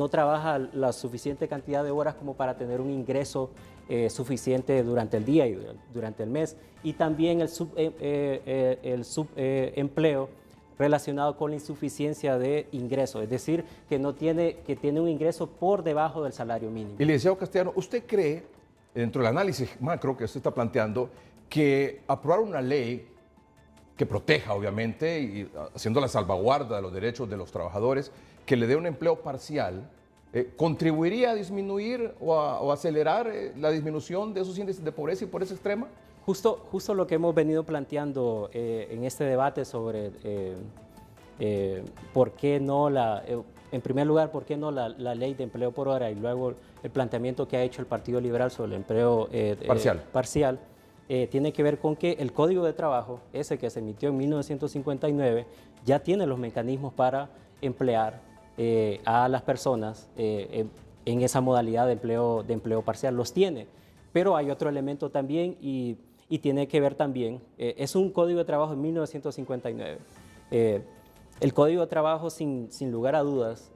trabaja la suficiente cantidad de horas como para tener un ingreso suficiente durante el día y durante el mes, y también el subempleo relacionado con la insuficiencia de ingresos, es decir, que tiene un ingreso por debajo del salario mínimo. Y licenciado Castellano, ¿usted cree, dentro del análisis macro que usted está planteando, que aprobar una ley que proteja, obviamente, y haciendo la salvaguarda de los derechos de los trabajadores, que le dé un empleo parcial, ¿contribuiría a disminuir o acelerar la disminución de esos índices de pobreza y pobreza extrema? Justo lo que hemos venido planteando en este debate sobre por qué no en primer lugar, por qué no la ley de empleo por hora, y luego el planteamiento que ha hecho el Partido Liberal sobre el empleo parcial. tiene que ver con que el Código de Trabajo, ese que se emitió en 1959, ya tiene los mecanismos para emplear a las personas en esa modalidad de empleo parcial. Los tiene, pero hay otro elemento también y tiene que ver también, es un Código de Trabajo de 1959. El Código de Trabajo, sin lugar a dudas,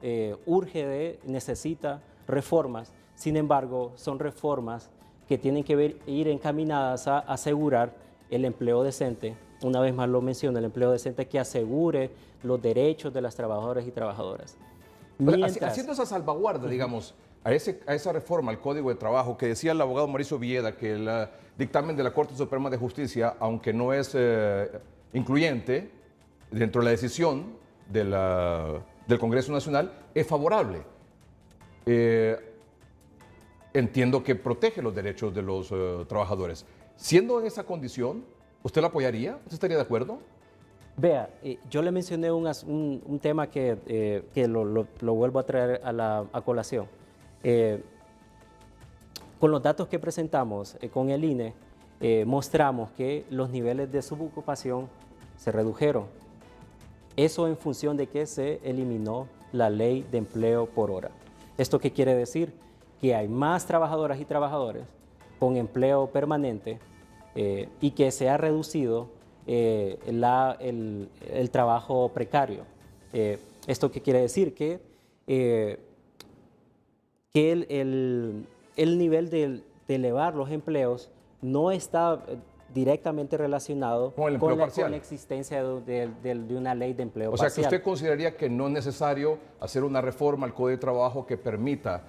necesita reformas. Sin embargo, son reformas que tienen que ir encaminadas a asegurar el empleo decente. Una vez más lo menciono, el empleo decente que asegure los derechos de las trabajadoras y trabajadoras. Haciendo esa salvaguarda, digamos, a esa reforma al Código de Trabajo que decía el abogado Mauricio Villeda que el dictamen de la Corte Suprema de Justicia, aunque no es incluyente dentro de la decisión del Congreso Nacional, es favorable. Entiendo que protege los derechos de los trabajadores. Siendo en esa condición, ¿usted la apoyaría? ¿Usted estaría de acuerdo? Vea, yo le mencioné un tema que lo vuelvo a traer a colación. Con los datos que presentamos con el INE, mostramos que los niveles de subocupación se redujeron. Eso en función de que se eliminó la ley de empleo por hora. ¿Esto qué quiere decir? Que hay más trabajadoras y trabajadores con empleo permanente y que se ha reducido el trabajo precario. ¿Esto qué quiere decir? Que el nivel de elevar los empleos no está directamente relacionado con la existencia de una ley de empleo parcial. O sea, que usted consideraría que no es necesario hacer una reforma al Código de Trabajo que permita,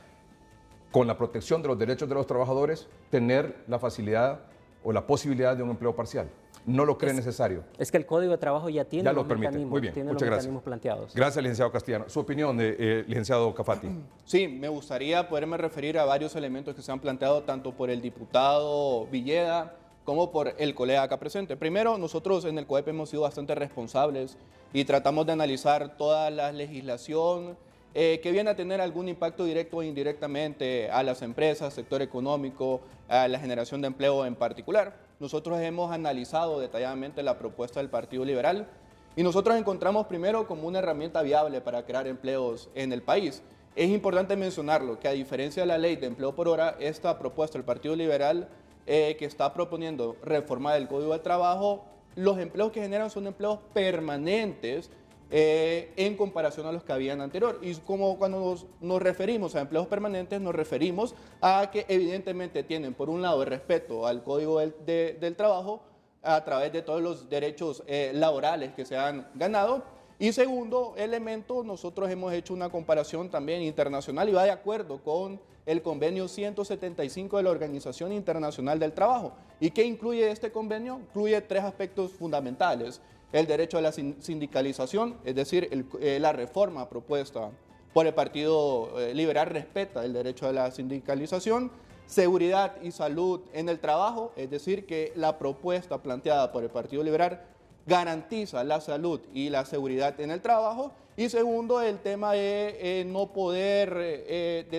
con la protección de los derechos de los trabajadores, tener la facilidad o la posibilidad de un empleo parcial. ¿No lo cree necesario? Es que el Código de Trabajo ya tiene los mecanismos, Muy bien, muchas gracias. Planteados. Gracias, licenciado Castellano. Su opinión, licenciado Cafati. Sí, me gustaría poderme referir a varios elementos que se han planteado tanto por el diputado Villeda como por el colega acá presente. Primero, nosotros en el COEP hemos sido bastante responsables y tratamos de analizar toda la legislación que viene a tener algún impacto directo o indirectamente a las empresas, sector económico, a la generación de empleo en particular. Nosotros hemos analizado detalladamente la propuesta del Partido Liberal y nosotros encontramos primero como una herramienta viable para crear empleos en el país. Es importante mencionarlo, que a diferencia de la ley de empleo por hora, esta propuesta del Partido Liberal que está proponiendo reformar el Código de Trabajo, los empleos que generan son empleos permanentes en comparación a los que habían anterior. Y como cuando nos referimos a empleos permanentes, nos referimos a que evidentemente tienen, por un lado, el respeto al Código del Trabajo a través de todos los derechos laborales que se han ganado. Y segundo elemento, nosotros hemos hecho una comparación también internacional y va de acuerdo con el convenio 175 de la Organización Internacional del Trabajo. ¿Y qué incluye este convenio? Incluye tres aspectos fundamentales. El derecho a la sindicalización, es decir, la reforma propuesta por el Partido Liberal respeta el derecho a la sindicalización, seguridad y salud en el trabajo, es decir, que la propuesta planteada por el Partido Liberal garantiza la salud y la seguridad en el trabajo, y segundo, el tema de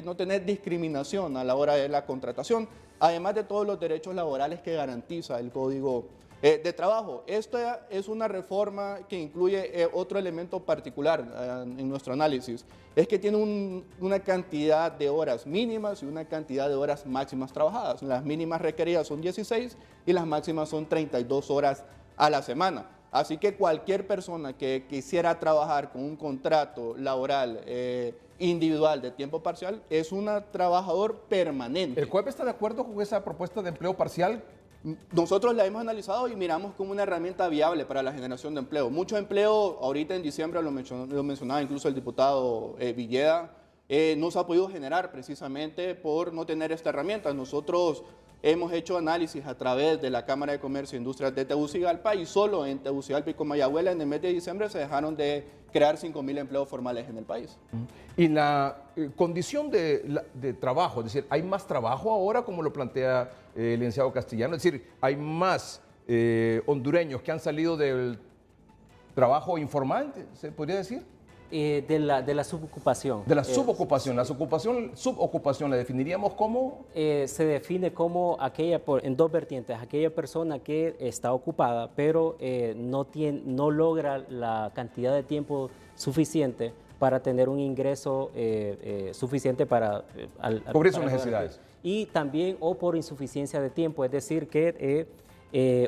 no tener discriminación a la hora de la contratación, además de todos los derechos laborales que garantiza el Código de Trabajo. Esta es una reforma que incluye otro elemento particular en nuestro análisis, es que tiene una cantidad de horas mínimas y una cantidad de horas máximas trabajadas. Las mínimas requeridas son 16 y las máximas son 32 horas a la semana. Así que cualquier persona que quisiera trabajar con un contrato laboral individual de tiempo parcial es un trabajador permanente. ¿El COEP está de acuerdo con esa propuesta de empleo parcial? Nosotros la hemos analizado y miramos como una herramienta viable para la generación de empleo. Mucho empleo, ahorita en diciembre lo mencionaba incluso el diputado Villeda, no se ha podido generar precisamente por no tener esta herramienta. Nosotros hemos hecho análisis a través de la Cámara de Comercio e Industrias de Tegucigalpa y solo en Tegucigalpa y Comayagüela en el mes de diciembre se dejaron de crear 5.000 empleos formales en el país. Y la condición de trabajo, es decir, ¿hay más trabajo ahora como lo plantea el licenciado Castellano? Es decir, ¿hay más hondureños que han salido del trabajo informal, se podría decir? De la subocupación. De la subocupación. La subocupación la definiríamos como... Se define como en dos vertientes, aquella persona que está ocupada, pero no logra la cantidad de tiempo suficiente para tener un ingreso suficiente para cubrir sus necesidades. Y también o por insuficiencia de tiempo, es decir, que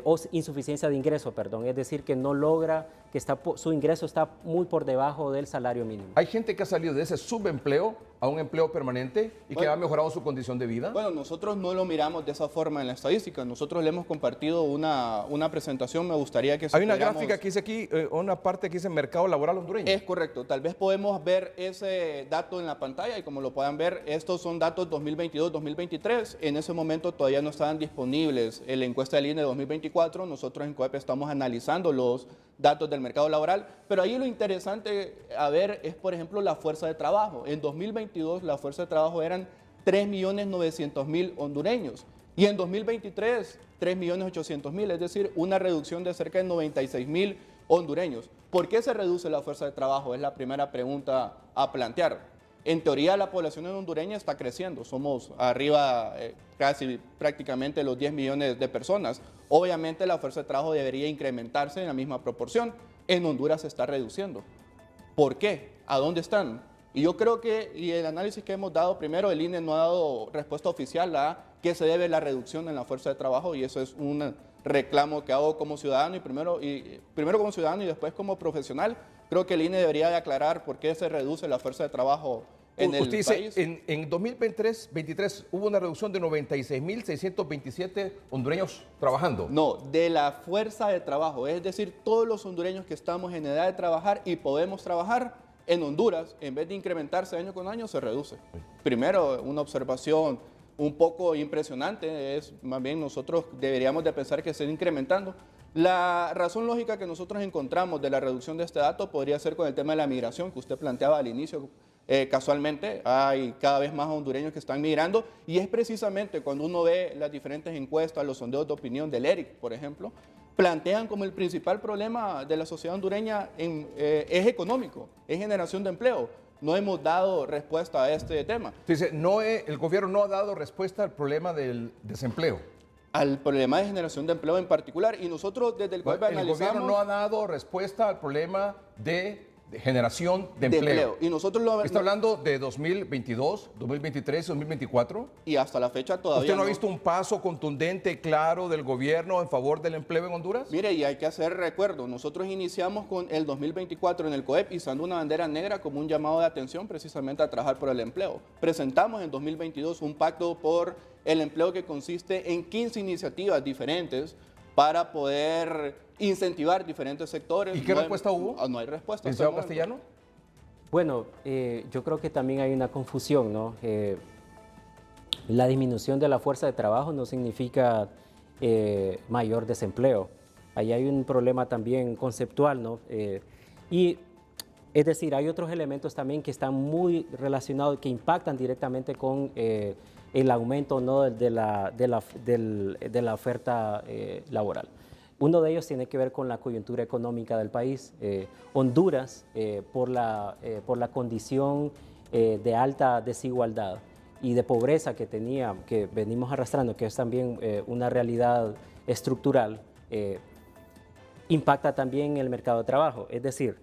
o insuficiencia de ingreso, perdón, es decir, que no logra, que su ingreso está muy por debajo del salario mínimo. Hay gente que ha salido de ese subempleo a un empleo permanente y que ha mejorado su condición de vida. Bueno, nosotros no lo miramos de esa forma en la estadística. Nosotros le hemos compartido una presentación. Me gustaría que... Hay una gráfica que dice aquí, una parte que dice mercado laboral hondureño. Es correcto. Tal vez podemos ver ese dato en la pantalla y como lo puedan ver, estos son datos 2022-2023. En ese momento todavía no estaban disponibles en la encuesta del INE 2024. Nosotros en COEP estamos analizando los datos del mercado laboral, pero ahí lo interesante a ver es, por ejemplo, la fuerza de trabajo. En 2022 la fuerza de trabajo eran 3.900.000 hondureños y en 2023 3.800.000, es decir, una reducción de cerca de 96.000 hondureños. ¿Por qué se reduce la fuerza de trabajo? Es la primera pregunta a plantear. En teoría la población hondureña está creciendo, somos arriba casi prácticamente los 10 millones de personas. Obviamente la fuerza de trabajo debería incrementarse en la misma proporción. En Honduras se está reduciendo. ¿Por qué? ¿A dónde están? Y yo creo que, y el análisis que hemos dado, primero el INE no ha dado respuesta oficial a qué se debe la reducción en la fuerza de trabajo y eso es un reclamo que hago como ciudadano y primero como ciudadano y después como profesional. Creo que el INE debería de aclarar por qué se reduce la fuerza de trabajo en el país. Usted dice, en 2023 hubo una reducción de 96.627 hondureños trabajando. No, de la fuerza de trabajo, es decir, todos los hondureños que estamos en edad de trabajar y podemos trabajar en Honduras, en vez de incrementarse año con año, se reduce. Primero, una observación un poco impresionante es, más bien nosotros deberíamos de pensar que se está incrementando. La razón lógica que nosotros encontramos de la reducción de este dato podría ser con el tema de la migración que usted planteaba al inicio. Casualmente hay cada vez más hondureños que están migrando y es precisamente cuando uno ve las diferentes encuestas, los sondeos de opinión del ERIC, por ejemplo, plantean como el principal problema de la sociedad hondureña es económico, es generación de empleo. No hemos dado respuesta a este tema. Dice, el gobierno no ha dado respuesta al problema del desempleo. Al problema de generación de empleo en particular. Y nosotros desde el COEP analizamos... El gobierno no ha dado respuesta al problema de generación de empleo. Y nosotros lo... ¿Está hablando de 2022, 2023, 2024? Y hasta la fecha todavía ¿Usted no ha visto un paso contundente, claro, del gobierno en favor del empleo en Honduras? Mire, y hay que hacer recuerdo. Nosotros iniciamos con el 2024 en el COEP izando una bandera negra como un llamado de atención precisamente a trabajar por el empleo. Presentamos en 2022 un pacto por el empleo que consiste en 15 iniciativas diferentes para poder incentivar diferentes sectores. ¿Y qué respuesta hubo? No hay respuesta. ¿Licenciado Castellano? Bueno, yo creo que también hay una confusión, ¿no? La disminución de la fuerza de trabajo no significa mayor desempleo. Ahí hay un problema también conceptual, ¿no? Y es decir, hay otros elementos también que están muy relacionados, que impactan directamente con el aumento, ¿no?, de la oferta laboral. Uno de ellos tiene que ver con la coyuntura económica del país. Honduras, por la condición de alta desigualdad y de pobreza que venimos arrastrando, que es también una realidad estructural, impacta también el mercado de trabajo. Es decir,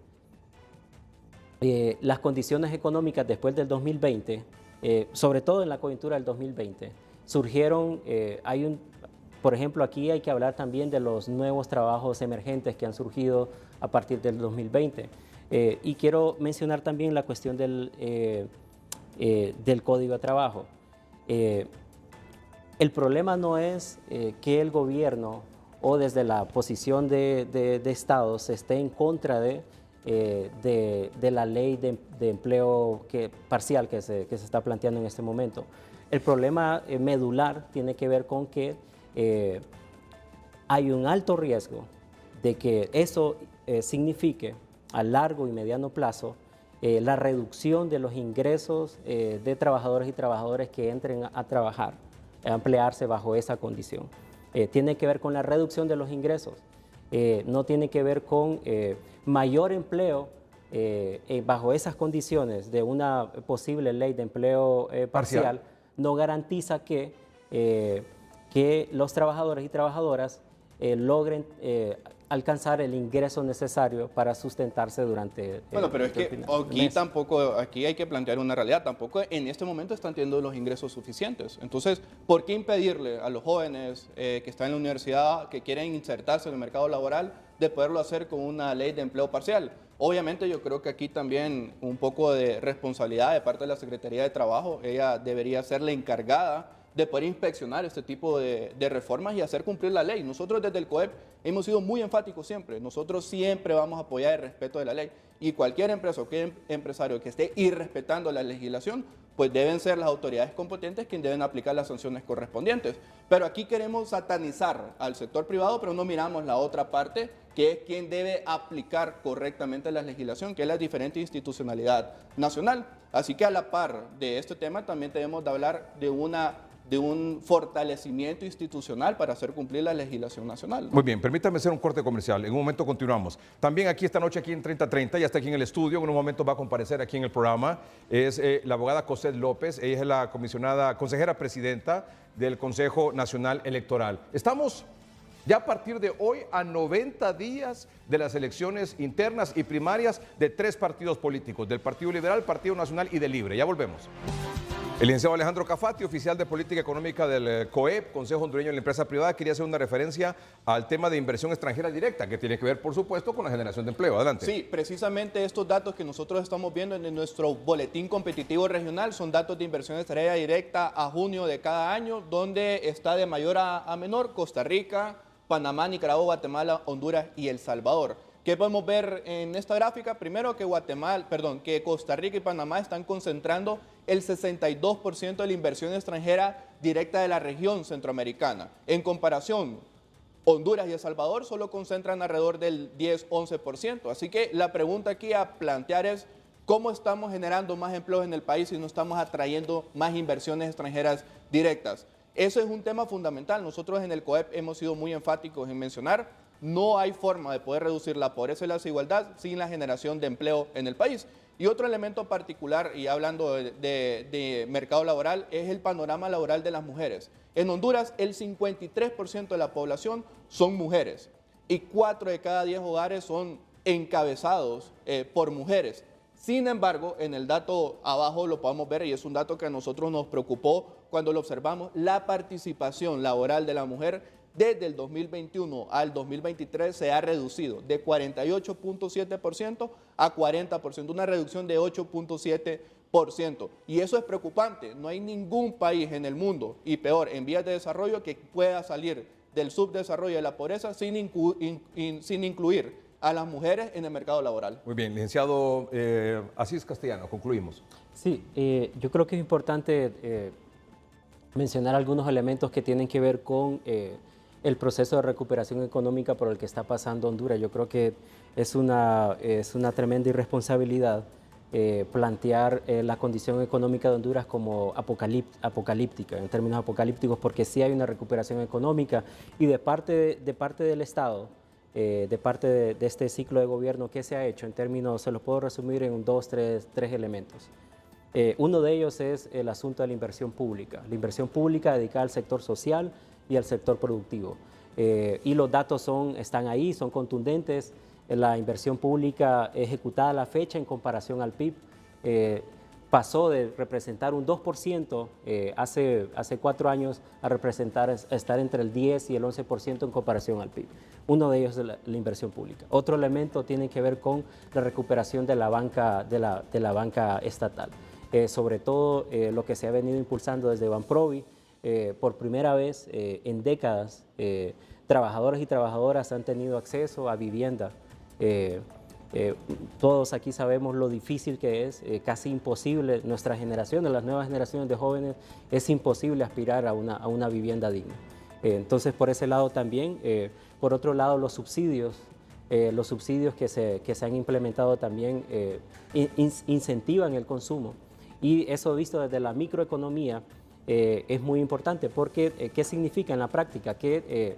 las condiciones económicas después del 2020, sobre todo en la coyuntura del 2020, surgieron, por ejemplo, aquí hay que hablar también de los nuevos trabajos emergentes que han surgido a partir del 2020. Y quiero mencionar también la cuestión del Código de Trabajo. El problema no es que el gobierno o desde la posición de Estado se esté en contra de la ley de empleo parcial que se está planteando en este momento. El problema medular tiene que ver con que hay un alto riesgo de que eso signifique a largo y mediano plazo la reducción de los ingresos de trabajadores y trabajadoras que entren a trabajar, a emplearse bajo esa condición. Tiene que ver con la reducción de los ingresos. No tiene que ver con mayor empleo bajo esas condiciones de una posible ley de empleo parcial, no garantiza que los trabajadores y trabajadoras logren alcanzar el ingreso necesario para sustentarse durante bueno, pero es que aquí hay que plantear una realidad, tampoco en este momento están teniendo los ingresos suficientes. Entonces, ¿por qué impedirle a los jóvenes que están en la universidad, que quieren insertarse en el mercado laboral, de poderlo hacer con una ley de empleo parcial? Obviamente yo creo que aquí también un poco de responsabilidad de parte de la Secretaría de Trabajo, ella debería ser la encargada de poder inspeccionar este tipo de reformas y hacer cumplir la ley. Nosotros desde el COEP hemos sido muy enfáticos siempre. Nosotros siempre vamos a apoyar el respeto de la ley. Y cualquier empresa o cualquier empresario que esté irrespetando la legislación, pues deben ser las autoridades competentes quienes deben aplicar las sanciones correspondientes. Pero aquí queremos satanizar al sector privado, pero no miramos la otra parte, que es quien debe aplicar correctamente la legislación, que es la diferente institucionalidad nacional. Así que a la par de este tema también debemos de hablar de un fortalecimiento institucional para hacer cumplir la legislación nacional. Muy bien, permítame hacer un corte comercial. En un momento continuamos. También aquí esta noche, aquí en 3030, ya está aquí en el estudio, en un momento va a comparecer aquí en el programa, es la abogada Cosette López, ella es la consejera presidenta del Consejo Nacional Electoral. Estamos ya a partir de hoy a 90 días de las elecciones internas y primarias de 3 partidos políticos, del Partido Liberal, Partido Nacional y del Libre. Ya volvemos. El licenciado Alejandro Cafati, oficial de Política Económica del COEP, Consejo Hondureño de la Empresa Privada, quería hacer una referencia al tema de inversión extranjera directa, que tiene que ver, por supuesto, con la generación de empleo. Adelante. Sí, precisamente estos datos que nosotros estamos viendo en nuestro boletín competitivo regional son datos de inversión extranjera directa a junio de cada año, donde está de mayor a menor Costa Rica, Panamá, Nicaragua, Guatemala, Honduras y El Salvador. ¿Qué podemos ver en esta gráfica? Primero que Costa Rica y Panamá están concentrando el 62% de la inversión extranjera directa de la región centroamericana. En comparación, Honduras y El Salvador solo concentran alrededor del 10-11%. Así que la pregunta aquí a plantear es, ¿cómo estamos generando más empleos en el país si no estamos atrayendo más inversiones extranjeras directas? Eso es un tema fundamental. Nosotros en el COEP hemos sido muy enfáticos en mencionar, no hay forma de poder reducir la pobreza y la desigualdad sin la generación de empleo en el país. Y otro elemento particular, y hablando de mercado laboral, es el panorama laboral de las mujeres. En Honduras, el 53% de la población son mujeres y 4 de cada 10 hogares son encabezados por mujeres. Sin embargo, en el dato abajo lo podemos ver, y es un dato que a nosotros nos preocupó cuando lo observamos, la participación laboral de la mujer desde el 2021 al 2023 se ha reducido de 48.7% a 40%, una reducción de 8.7%. Y eso es preocupante. No hay ningún país en el mundo, y peor, en vías de desarrollo, que pueda salir del subdesarrollo y de la pobreza sin incluir a las mujeres en el mercado laboral. Muy bien, licenciado Asís Castellano, concluimos. Sí, yo creo que es importante mencionar algunos elementos que tienen que ver con el proceso de recuperación económica por el que está pasando Honduras. Yo creo que es una tremenda irresponsabilidad plantear la condición económica de Honduras como apocalíptica, en términos apocalípticos, porque sí hay una recuperación económica y de parte del Estado, de parte de este ciclo de gobierno que se ha hecho, en términos, se los puedo resumir en tres elementos. Uno de ellos es el asunto de la inversión pública dedicada al sector social y al sector productivo. Y los datos están ahí, son contundentes. La inversión pública ejecutada a la fecha en comparación al PIB pasó de representar un 2% hace 4 años a estar entre el 10 y el 11% en comparación al PIB. Uno de ellos es la inversión pública. Otro elemento tiene que ver con la recuperación de la banca estatal. Sobre todo lo que se ha venido impulsando desde Banprovi, por primera vez en décadas, trabajadores y trabajadoras han tenido acceso a vivienda. Todos aquí sabemos lo difícil que es, casi imposible. Nuestra generación, las nuevas generaciones de jóvenes, es imposible aspirar a una vivienda digna. Entonces, por ese lado también. Por otro lado, los subsidios que se han implementado también incentivan el consumo. Y eso visto desde la microeconomía es muy importante porque ¿qué significa en la práctica? Que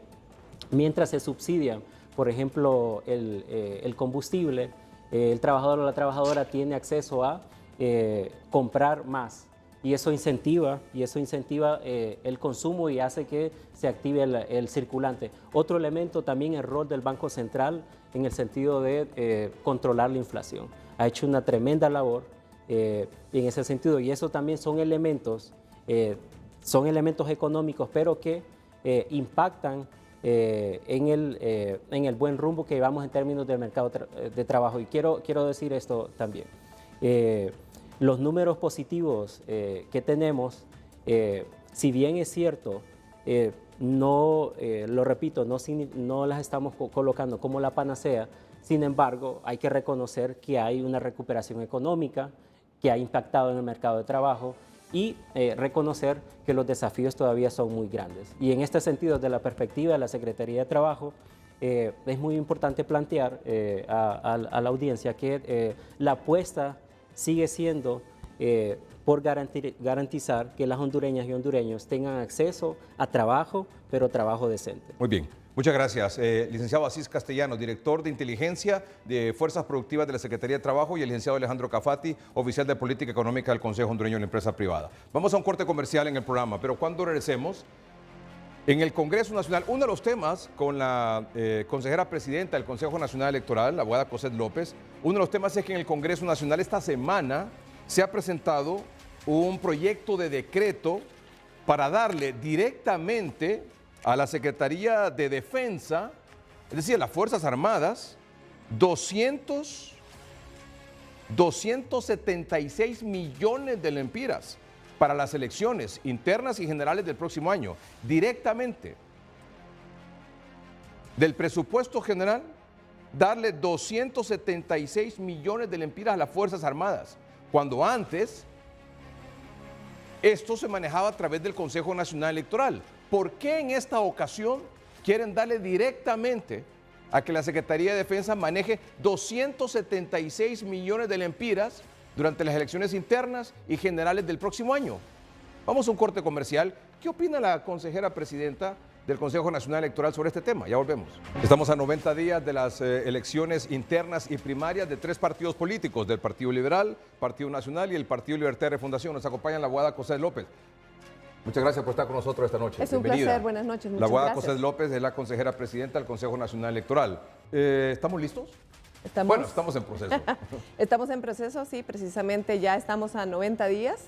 mientras se subsidia, por ejemplo, el combustible, el trabajador o la trabajadora tiene acceso a comprar más. Y eso incentiva el consumo y hace que se active el circulante. Otro elemento también el rol del Banco Central en el sentido de controlar la inflación. Ha hecho una tremenda labor en ese sentido y eso también son elementos económicos, pero que impactan en el buen rumbo que llevamos en términos del mercado de trabajo. Y quiero decir esto también. Los números positivos que tenemos, si bien es cierto, lo repito, no las estamos colocando como la panacea, sin embargo, hay que reconocer que hay una recuperación económica que ha impactado en el mercado de trabajo y reconocer que los desafíos todavía son muy grandes. Y en este sentido, desde la perspectiva de la Secretaría de Trabajo, es muy importante plantear a la audiencia que la apuesta sigue siendo por garantizar que las hondureñas y hondureños tengan acceso a trabajo, pero trabajo decente. Muy bien. Muchas gracias. Licenciado Asís Castellanos, director de Inteligencia de Fuerzas Productivas de la Secretaría de Trabajo, y el licenciado Alejandro Cafati, oficial de Política Económica del Consejo Hondureño de la Empresa Privada. Vamos a un corte comercial en el programa, pero cuando regresemos, en el Congreso Nacional, uno de los temas con la consejera presidenta del Consejo Nacional Electoral, la abogada Cosette López, uno de los temas es que en el Congreso Nacional esta semana se ha presentado un proyecto de decreto para darle directamente a la Secretaría de Defensa, es decir, a las Fuerzas Armadas, 276 millones de lempiras para las elecciones internas y generales del próximo año, directamente del presupuesto general, darle 276 millones de lempiras a las Fuerzas Armadas, cuando antes esto se manejaba a través del Consejo Nacional Electoral. ¿Por qué en esta ocasión quieren darle directamente a que la Secretaría de Defensa maneje 276 millones de lempiras durante las elecciones internas y generales del próximo año? Vamos a un corte comercial. ¿Qué opina la consejera presidenta del Consejo Nacional Electoral sobre este tema? Ya volvemos. Estamos a 90 días de las elecciones internas y primarias de 3 partidos políticos, del Partido Liberal, Partido Nacional y el Partido Libertad de Refundación. Nos acompaña la abogada Cosette López. Muchas gracias por estar con nosotros esta noche. Es un placer, buenas noches. La abogada Cosette López es la consejera presidenta del Consejo Nacional Electoral. ¿Estamos listos? Bueno, estamos en proceso. Estamos en proceso, sí, precisamente ya estamos a 90 días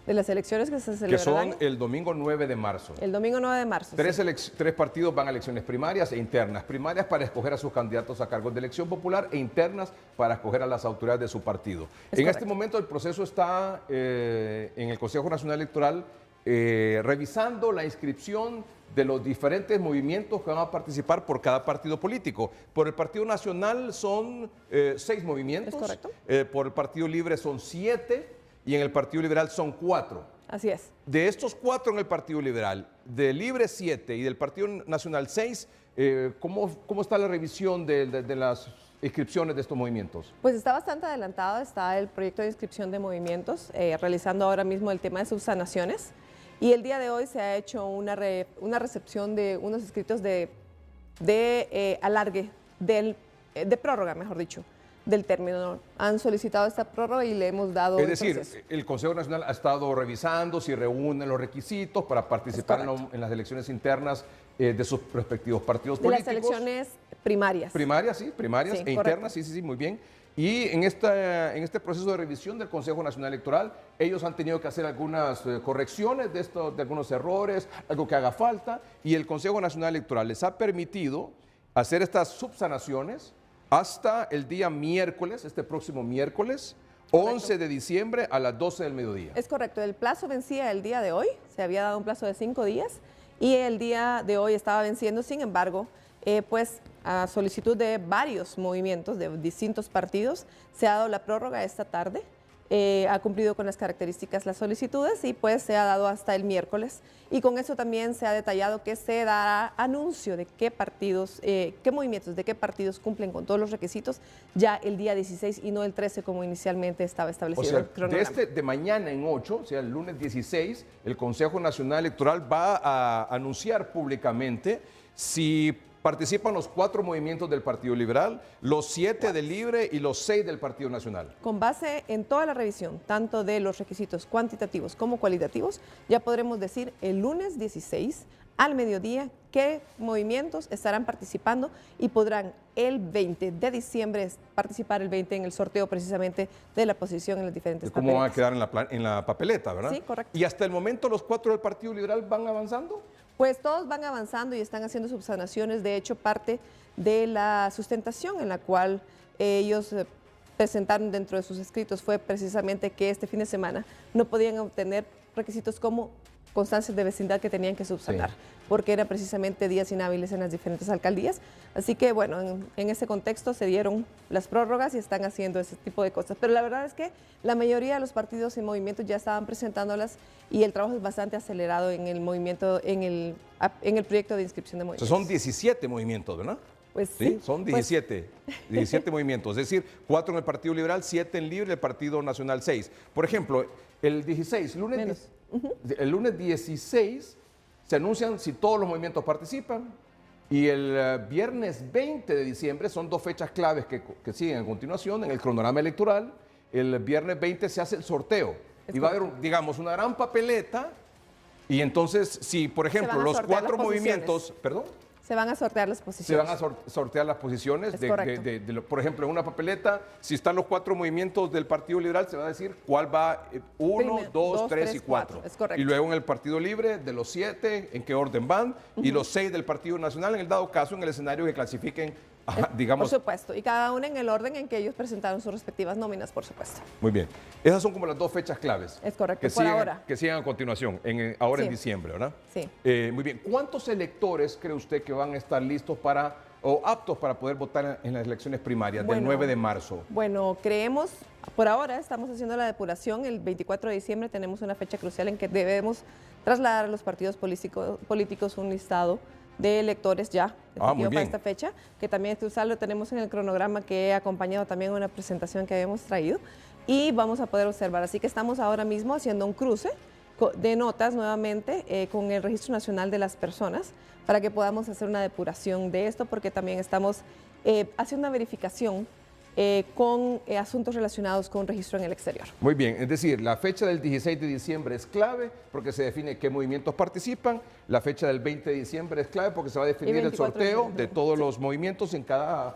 de las elecciones que se celebrarán. Que son el domingo 9 de marzo. El domingo 9 de marzo. Tres partidos van a elecciones primarias e internas. Primarias para escoger a sus candidatos a cargos de elección popular e internas para escoger a las autoridades de su partido. En este momento el proceso está en el Consejo Nacional Electoral revisando la inscripción de los diferentes movimientos que van a participar por cada partido político. Por el Partido Nacional son 6 movimientos. ¿Es correcto? Por el Partido Libre son 7 y en el Partido Liberal son 4. Así es. De estos 4 en el Partido Liberal, de Libre 7 y del Partido Nacional 6, ¿cómo está la revisión de las inscripciones de estos movimientos? Pues está bastante adelantado, está el proyecto de inscripción de movimientos, realizando ahora mismo el tema de subsanaciones. Y el día de hoy se ha hecho una recepción de unos escritos de alargue, de prórroga, mejor dicho, del término. Han solicitado esta prórroga y le hemos dado Es decir, el Consejo Nacional ha estado revisando si reúnen los requisitos para participar en las elecciones internas de sus respectivos partidos políticos. De las elecciones primarias. Primarias e correcto. internas, sí, muy bien. Y en este proceso de revisión del Consejo Nacional Electoral, ellos han tenido que hacer algunas correcciones de algunos errores, algo que haga falta, y el Consejo Nacional Electoral les ha permitido hacer estas subsanaciones hasta el día miércoles, este próximo miércoles, 11 de diciembre a las 12 del mediodía. Es correcto, el plazo vencía el día de hoy, se había dado un plazo de 5 días, y el día de hoy estaba venciendo, sin embargo, pues a solicitud de varios movimientos de distintos partidos, se ha dado la prórroga esta tarde, ha cumplido con las características las solicitudes y pues se ha dado hasta el miércoles. Y con eso también se ha detallado que se dará anuncio de qué partidos, qué movimientos, de qué partidos cumplen con todos los requisitos ya el día 16 y no el 13 como inicialmente estaba establecido. O sea, de mañana en 8, o sea, el lunes 16, el Consejo Nacional Electoral va a anunciar públicamente si participan los 4 movimientos del Partido Liberal, los 7 del Libre y los 6 del Partido Nacional. Con base en toda la revisión, tanto de los requisitos cuantitativos como cualitativos, ya podremos decir el lunes 16 al mediodía qué movimientos estarán participando y podrán el 20 de diciembre participar el 20 en el sorteo precisamente de la posición en las diferentes ¿Cómo papeletas. van a quedar en la papeleta, verdad? Sí, correcto. ¿Y hasta el momento los 4 del Partido Liberal van avanzando? Pues todos van avanzando y están haciendo subsanaciones. De hecho, parte de la sustentación en la cual ellos presentaron dentro de sus escritos fue precisamente que este fin de semana no podían obtener requisitos como constancias de vecindad que tenían que subsanar, porque eran precisamente días inhábiles en las diferentes alcaldías. Así que, bueno, en ese contexto se dieron las prórrogas y están haciendo ese tipo de cosas. Pero la verdad es que la mayoría de los partidos y movimientos ya estaban presentándolas y el trabajo es bastante acelerado en el movimiento, en el proyecto de inscripción de O movimientos. sea, son 17 movimientos, ¿verdad? Pues sí, son 17, 17 movimientos, es decir, 4 en el Partido Liberal, 7 en Libre, el Partido Nacional 6. Por ejemplo, el 16, el lunes 16 se anuncian si todos los movimientos participan y el viernes 20 de diciembre son 2 fechas claves que siguen a continuación en el cronograma electoral. El viernes 20 se hace el sorteo y va a haber, digamos, una gran papeleta y entonces si, por ejemplo, los 4 movimientos, ¿perdón? Se van a sortear las posiciones. Se van a sortear las posiciones. Por ejemplo, en una papeleta, si están los 4 movimientos del Partido Liberal, se va a decir cuál va 1, 2, 3 y 4. Es correcto. Y luego en el Partido Libre, de los 7, en qué orden van, y los 6 del Partido Nacional, en el dado caso, en el escenario que clasifiquen, digamos. Por supuesto, y cada uno en el orden en que ellos presentaron sus respectivas nóminas, por supuesto. Muy bien. Esas son como las 2 fechas claves. Es correcto, que por sigan, ahora. Que sigan a continuación, ahora en Sí. diciembre, ¿verdad? Sí. Muy bien. ¿Cuántos electores cree usted que van a estar listos o aptos para poder votar en las elecciones primarias del 9 de marzo? Bueno, creemos, por ahora estamos haciendo la depuración. El 24 de diciembre tenemos una fecha crucial en que debemos trasladar a los partidos políticos un listado de electores ya muy bien. para esta fecha, que también lo tenemos en el cronograma que he acompañado también a una presentación que habíamos traído y vamos a poder observar. Así que estamos ahora mismo haciendo un cruce de notas nuevamente con el Registro Nacional de las Personas para que podamos hacer una depuración de esto, porque también estamos haciendo una verificación con asuntos relacionados con registro en el exterior. Muy bien, es decir, la fecha del 16 de diciembre es clave porque se define qué movimientos participan, la fecha del 20 de diciembre es clave porque se va a definir el sorteo de todos los movimientos en cada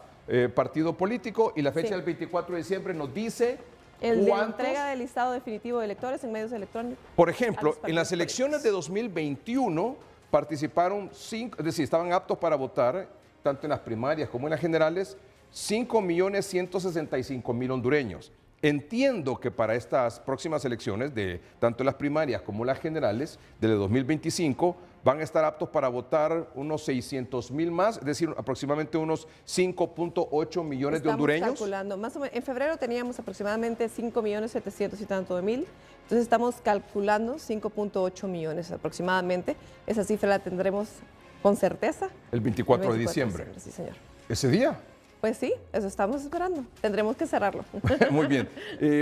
partido político y la fecha del 24 de diciembre nos dice el de cuántos. entrega del listado definitivo de electores en medios electrónicos. Por ejemplo, en las elecciones de 2021 participaron 5, es decir, estaban aptos para votar, tanto en las primarias como en las generales, 5.165.000 hondureños. Entiendo que para estas próximas elecciones, de tanto las primarias como las generales, de 2025, van a estar aptos para votar unos 600.000 más, es decir, aproximadamente unos 5.8 millones de hondureños. Calculando, más o menos, en febrero teníamos aproximadamente 5.700.000 y tanto de mil, entonces estamos calculando 5.8 millones aproximadamente. Esa cifra la tendremos con certeza. El 24 de diciembre. Sí, señor. ¿Ese día? Pues sí, eso estamos esperando. Tendremos que cerrarlo. Muy bien.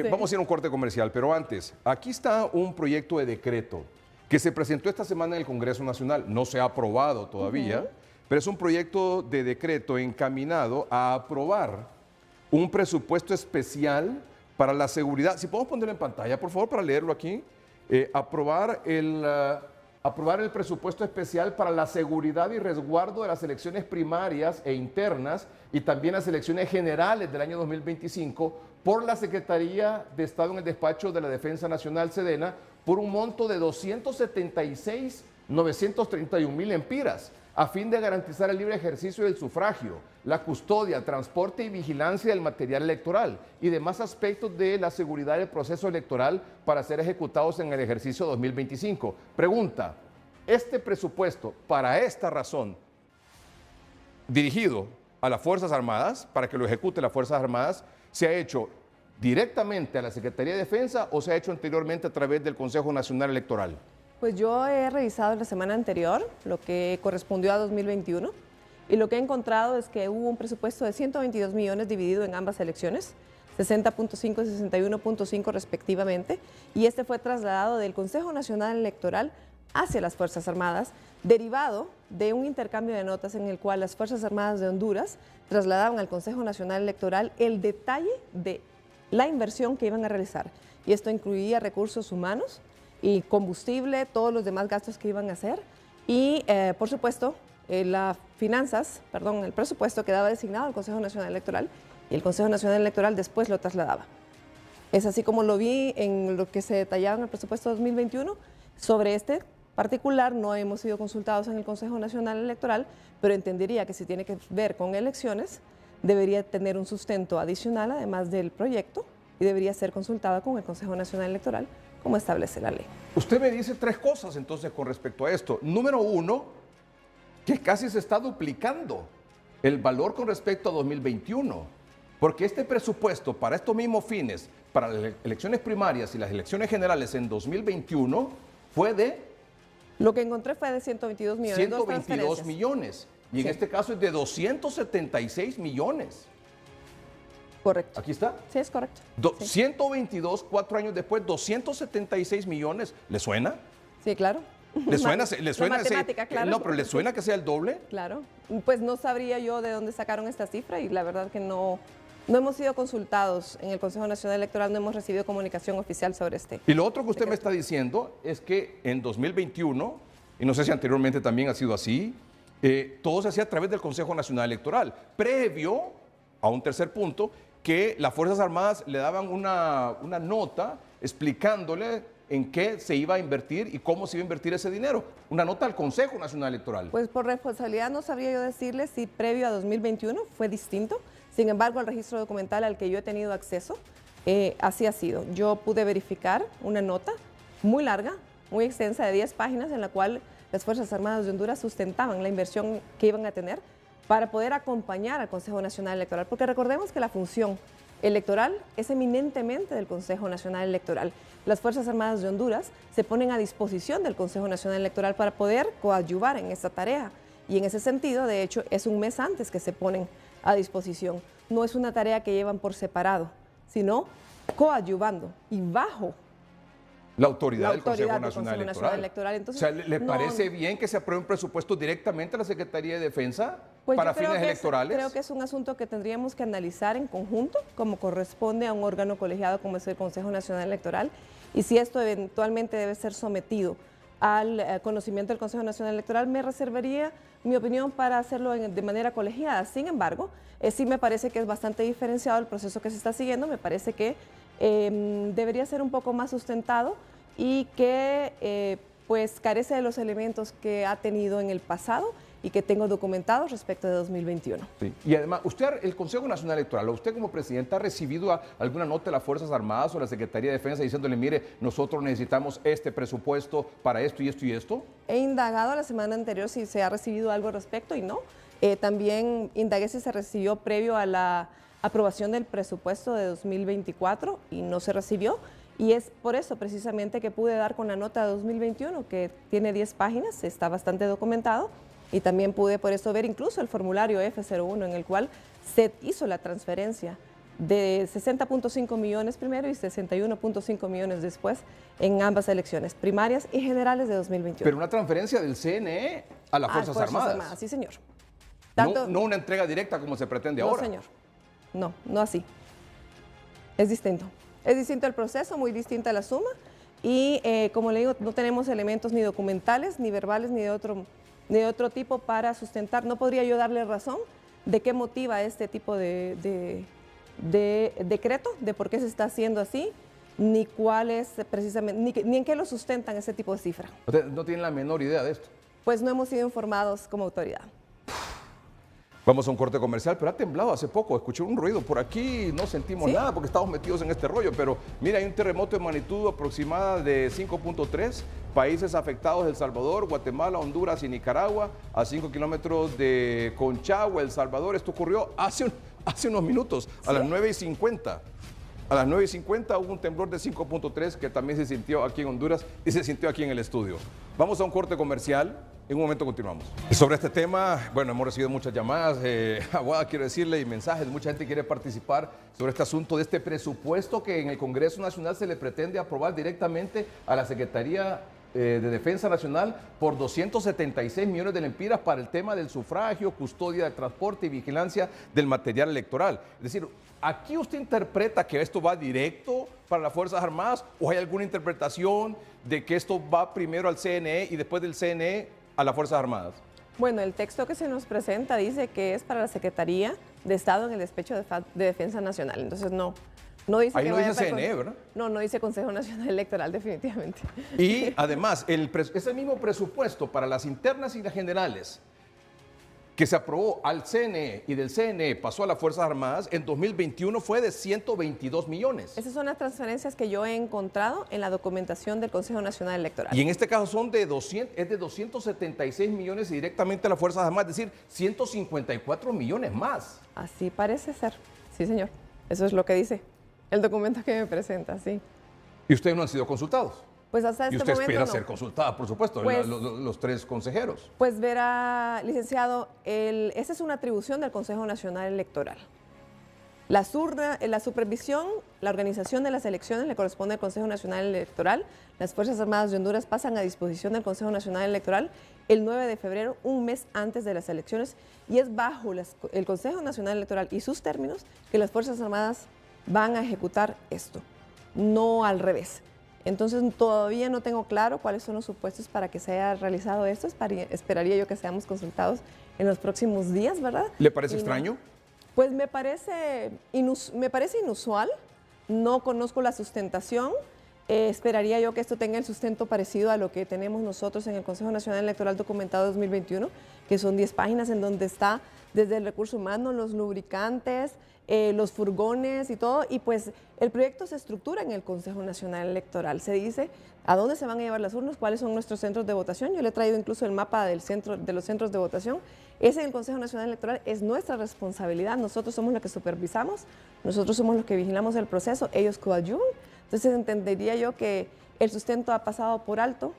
Vamos a ir a un corte comercial, pero antes, aquí está un proyecto de decreto que se presentó esta semana en el Congreso Nacional. No se ha aprobado todavía, pero es un proyecto de decreto encaminado a aprobar un presupuesto especial para la seguridad. Si podemos ponerlo en pantalla, por favor, para leerlo aquí. Aprobar el presupuesto especial para la seguridad y resguardo de las elecciones primarias e internas y también las elecciones generales del año 2025 por la Secretaría de Estado en el Despacho de la Defensa Nacional, Sedena, por un monto de 276.931.000 empiras, a fin de garantizar el libre ejercicio del sufragio, la custodia, transporte y vigilancia del material electoral y demás aspectos de la seguridad del proceso electoral para ser ejecutados en el ejercicio 2025. Pregunta, ¿este presupuesto, para esta razón, dirigido a las Fuerzas Armadas, para que lo ejecute las Fuerzas Armadas, se ha hecho directamente a la Secretaría de Defensa o se ha hecho anteriormente a través del Consejo Nacional Electoral? Pues yo he revisado la semana anterior lo que correspondió a 2021 y lo que he encontrado es que hubo un presupuesto de 122 millones dividido en ambas elecciones, 60.5 y 61.5 respectivamente, y este fue trasladado del Consejo Nacional Electoral hacia las Fuerzas Armadas, derivado de un intercambio de notas en el cual las Fuerzas Armadas de Honduras trasladaban al Consejo Nacional Electoral el detalle de la inversión que iban a realizar. Y esto incluía recursos humanos y combustible, todos los demás gastos que iban a hacer. Y, por supuesto, el presupuesto quedaba designado al Consejo Nacional Electoral y el Consejo Nacional Electoral después lo trasladaba. Es así como lo vi en lo que se detallaba en el presupuesto 2021. Sobre este particular no hemos sido consultados en el Consejo Nacional Electoral, pero entendería que si tiene que ver con elecciones, debería tener un sustento adicional además del proyecto y debería ser consultada con el Consejo Nacional Electoral como establece la ley. Usted me dice tres cosas entonces con respecto a esto. Número uno, que casi se está duplicando el valor con respecto a 2021, porque este presupuesto para estos mismos fines, para las elecciones primarias y las elecciones generales en 2021, fue de... Lo que encontré fue de 122 millones. 122 millones. Y en este caso es de 276 millones. Correcto. Aquí está. Sí, es correcto. 122, 4 años después, 276 millones. ¿Le suena? Sí, claro. ¿Le suena claro. No, pero ¿le suena que sea el doble? Claro. Pues no sabría yo de dónde sacaron esta cifra y la verdad que no hemos sido consultados en el Consejo Nacional Electoral, no hemos recibido comunicación oficial sobre este. Y lo otro que usted me está diciendo es que en 2021, y no sé si anteriormente también ha sido así, todo se hacía a través del Consejo Nacional Electoral, previo a un tercer punto, que las Fuerzas Armadas le daban una nota explicándole en qué se iba a invertir y cómo se iba a invertir ese dinero. Una nota al Consejo Nacional Electoral. Pues por responsabilidad no sabría yo decirle si previo a 2021 fue distinto. Sin embargo, el registro documental al que yo he tenido acceso, así ha sido. Yo pude verificar una nota muy larga, muy extensa, de 10 páginas, en la cual las Fuerzas Armadas de Honduras sustentaban la inversión que iban a tener para poder acompañar al Consejo Nacional Electoral. Porque recordemos que la función electoral es eminentemente del Consejo Nacional Electoral. Las Fuerzas Armadas de Honduras se ponen a disposición del Consejo Nacional Electoral para poder coadyuvar en esta tarea. Y en ese sentido, de hecho, es un mes antes que se ponen a disposición. No es una tarea que llevan por separado, sino coadyuvando y bajo la autoridad del Consejo Nacional Electoral. Entonces, o sea, ¿le parece bien que se apruebe un presupuesto directamente a la Secretaría de Defensa para fines electorales? Creo que es un asunto que tendríamos que analizar en conjunto, como corresponde a un órgano colegiado como es el Consejo Nacional Electoral, y si esto eventualmente debe ser sometido al conocimiento del Consejo Nacional Electoral, me reservaría mi opinión para hacerlo de manera colegiada. Sin embargo, sí me parece que es bastante diferenciado el proceso que se está siguiendo, me parece que debería ser un poco más sustentado y que pues carece de los elementos que ha tenido en el pasado y que tengo documentados respecto de 2021. Sí. Y además, usted, el Consejo Nacional Electoral, usted como presidenta, ¿ha recibido alguna nota de las Fuerzas Armadas o la Secretaría de Defensa diciéndole, mire, nosotros necesitamos este presupuesto para esto y esto y esto? He indagado la semana anterior si se ha recibido algo al respecto y no. También indagué si se recibió previo a la aprobación del presupuesto de 2024 y no se recibió. Y es por eso precisamente que pude dar con la nota de 2021, que tiene 10 páginas, está bastante documentado. Y también pude por eso ver incluso el formulario F01 en el cual se hizo la transferencia de 60.5 millones primero y 61.5 millones después en ambas elecciones, primarias y generales de 2021. Pero una transferencia del CNE a las Fuerzas Armadas. Sí, señor. No una entrega directa como se pretende ahora. No, señor. No así. Es distinto. Es distinto el proceso, muy distinta la suma. Y como le digo, no tenemos elementos ni documentales, ni verbales, ni de otro tipo para sustentar. No podría yo darle razón de qué motiva este tipo de decreto, de por qué se está haciendo así, ni cuál es precisamente, ni en qué lo sustentan ese tipo de cifra. ¿Usted no tiene la menor idea de esto? Pues no hemos sido informados como autoridad. Vamos a un corte comercial, pero ha temblado hace poco, escuché un ruido por aquí, no sentimos nada porque estamos metidos en este rollo, pero mira, hay un terremoto de magnitud aproximada de 5.3, países afectados: El Salvador, Guatemala, Honduras y Nicaragua, a 5 kilómetros de Conchagua, El Salvador. Esto ocurrió hace unos minutos, a las 9:50. A las 9:50 hubo un temblor de 5.3 que también se sintió aquí en Honduras y se sintió aquí en el estudio. Vamos a un corte comercial. En un momento continuamos. Y sobre este tema, bueno, hemos recibido muchas llamadas, Aguada, quiero decirle, y mensajes. Mucha gente quiere participar sobre este asunto de este presupuesto que en el Congreso Nacional se le pretende aprobar directamente a la Secretaría de Defensa Nacional por 276 millones de lempiras para el tema del sufragio, custodia del transporte y vigilancia del material electoral. Es decir, ¿aquí usted interpreta que esto va directo para las Fuerzas Armadas o hay alguna interpretación de que esto va primero al CNE y después del CNE a las Fuerzas Armadas? Bueno, el texto que se nos presenta dice que es para la Secretaría de Estado en el despacho de Defensa Nacional. Entonces, no dice ahí que no vaya dice para CNE, ¿verdad? No dice Consejo Nacional Electoral, definitivamente. Y además, ese mismo presupuesto para las internas y las generales que se aprobó al CNE y del CNE pasó a las Fuerzas Armadas, en 2021 fue de 122 millones. Esas son las transferencias que yo he encontrado en la documentación del Consejo Nacional Electoral. Y en este caso es de 276 millones directamente a las Fuerzas Armadas, es decir, 154 millones más. Así parece ser, sí señor. Eso es lo que dice el documento que me presenta, sí. ¿Y ustedes no han sido consultados? Pues hasta este y usted momento espera no. ser consultada, por supuesto, Pues, los tres consejeros. Pues verá, licenciado, esa es una atribución del Consejo Nacional Electoral. La supervisión, la organización de las elecciones le corresponde al Consejo Nacional Electoral. Las Fuerzas Armadas de Honduras pasan a disposición del Consejo Nacional Electoral el 9 de febrero, un mes antes de las elecciones, y es bajo el Consejo Nacional Electoral y sus términos que las Fuerzas Armadas van a ejecutar esto, no al revés. Entonces todavía no tengo claro cuáles son los supuestos para que se haya realizado esto. Esperaría yo que seamos consultados en los próximos días, ¿verdad? ¿Le parece extraño? Pues me parece inusual, no conozco la sustentación. Esperaría yo que esto tenga el sustento parecido a lo que tenemos nosotros en el Consejo Nacional Electoral documentado 2021, que son 10 páginas en donde está desde el recurso humano, los lubricantes, los furgones y todo, y pues el proyecto se estructura en el Consejo Nacional Electoral. Se dice a dónde se van a llevar las urnas, cuáles son nuestros centros de votación. Yo le he traído incluso el mapa de los centros de votación. Ese en el Consejo Nacional Electoral es nuestra responsabilidad. Nosotros somos los que supervisamos, nosotros somos los que vigilamos el proceso, ellos coadyuvan. Entonces entendería yo que el sustento ha pasado por alto,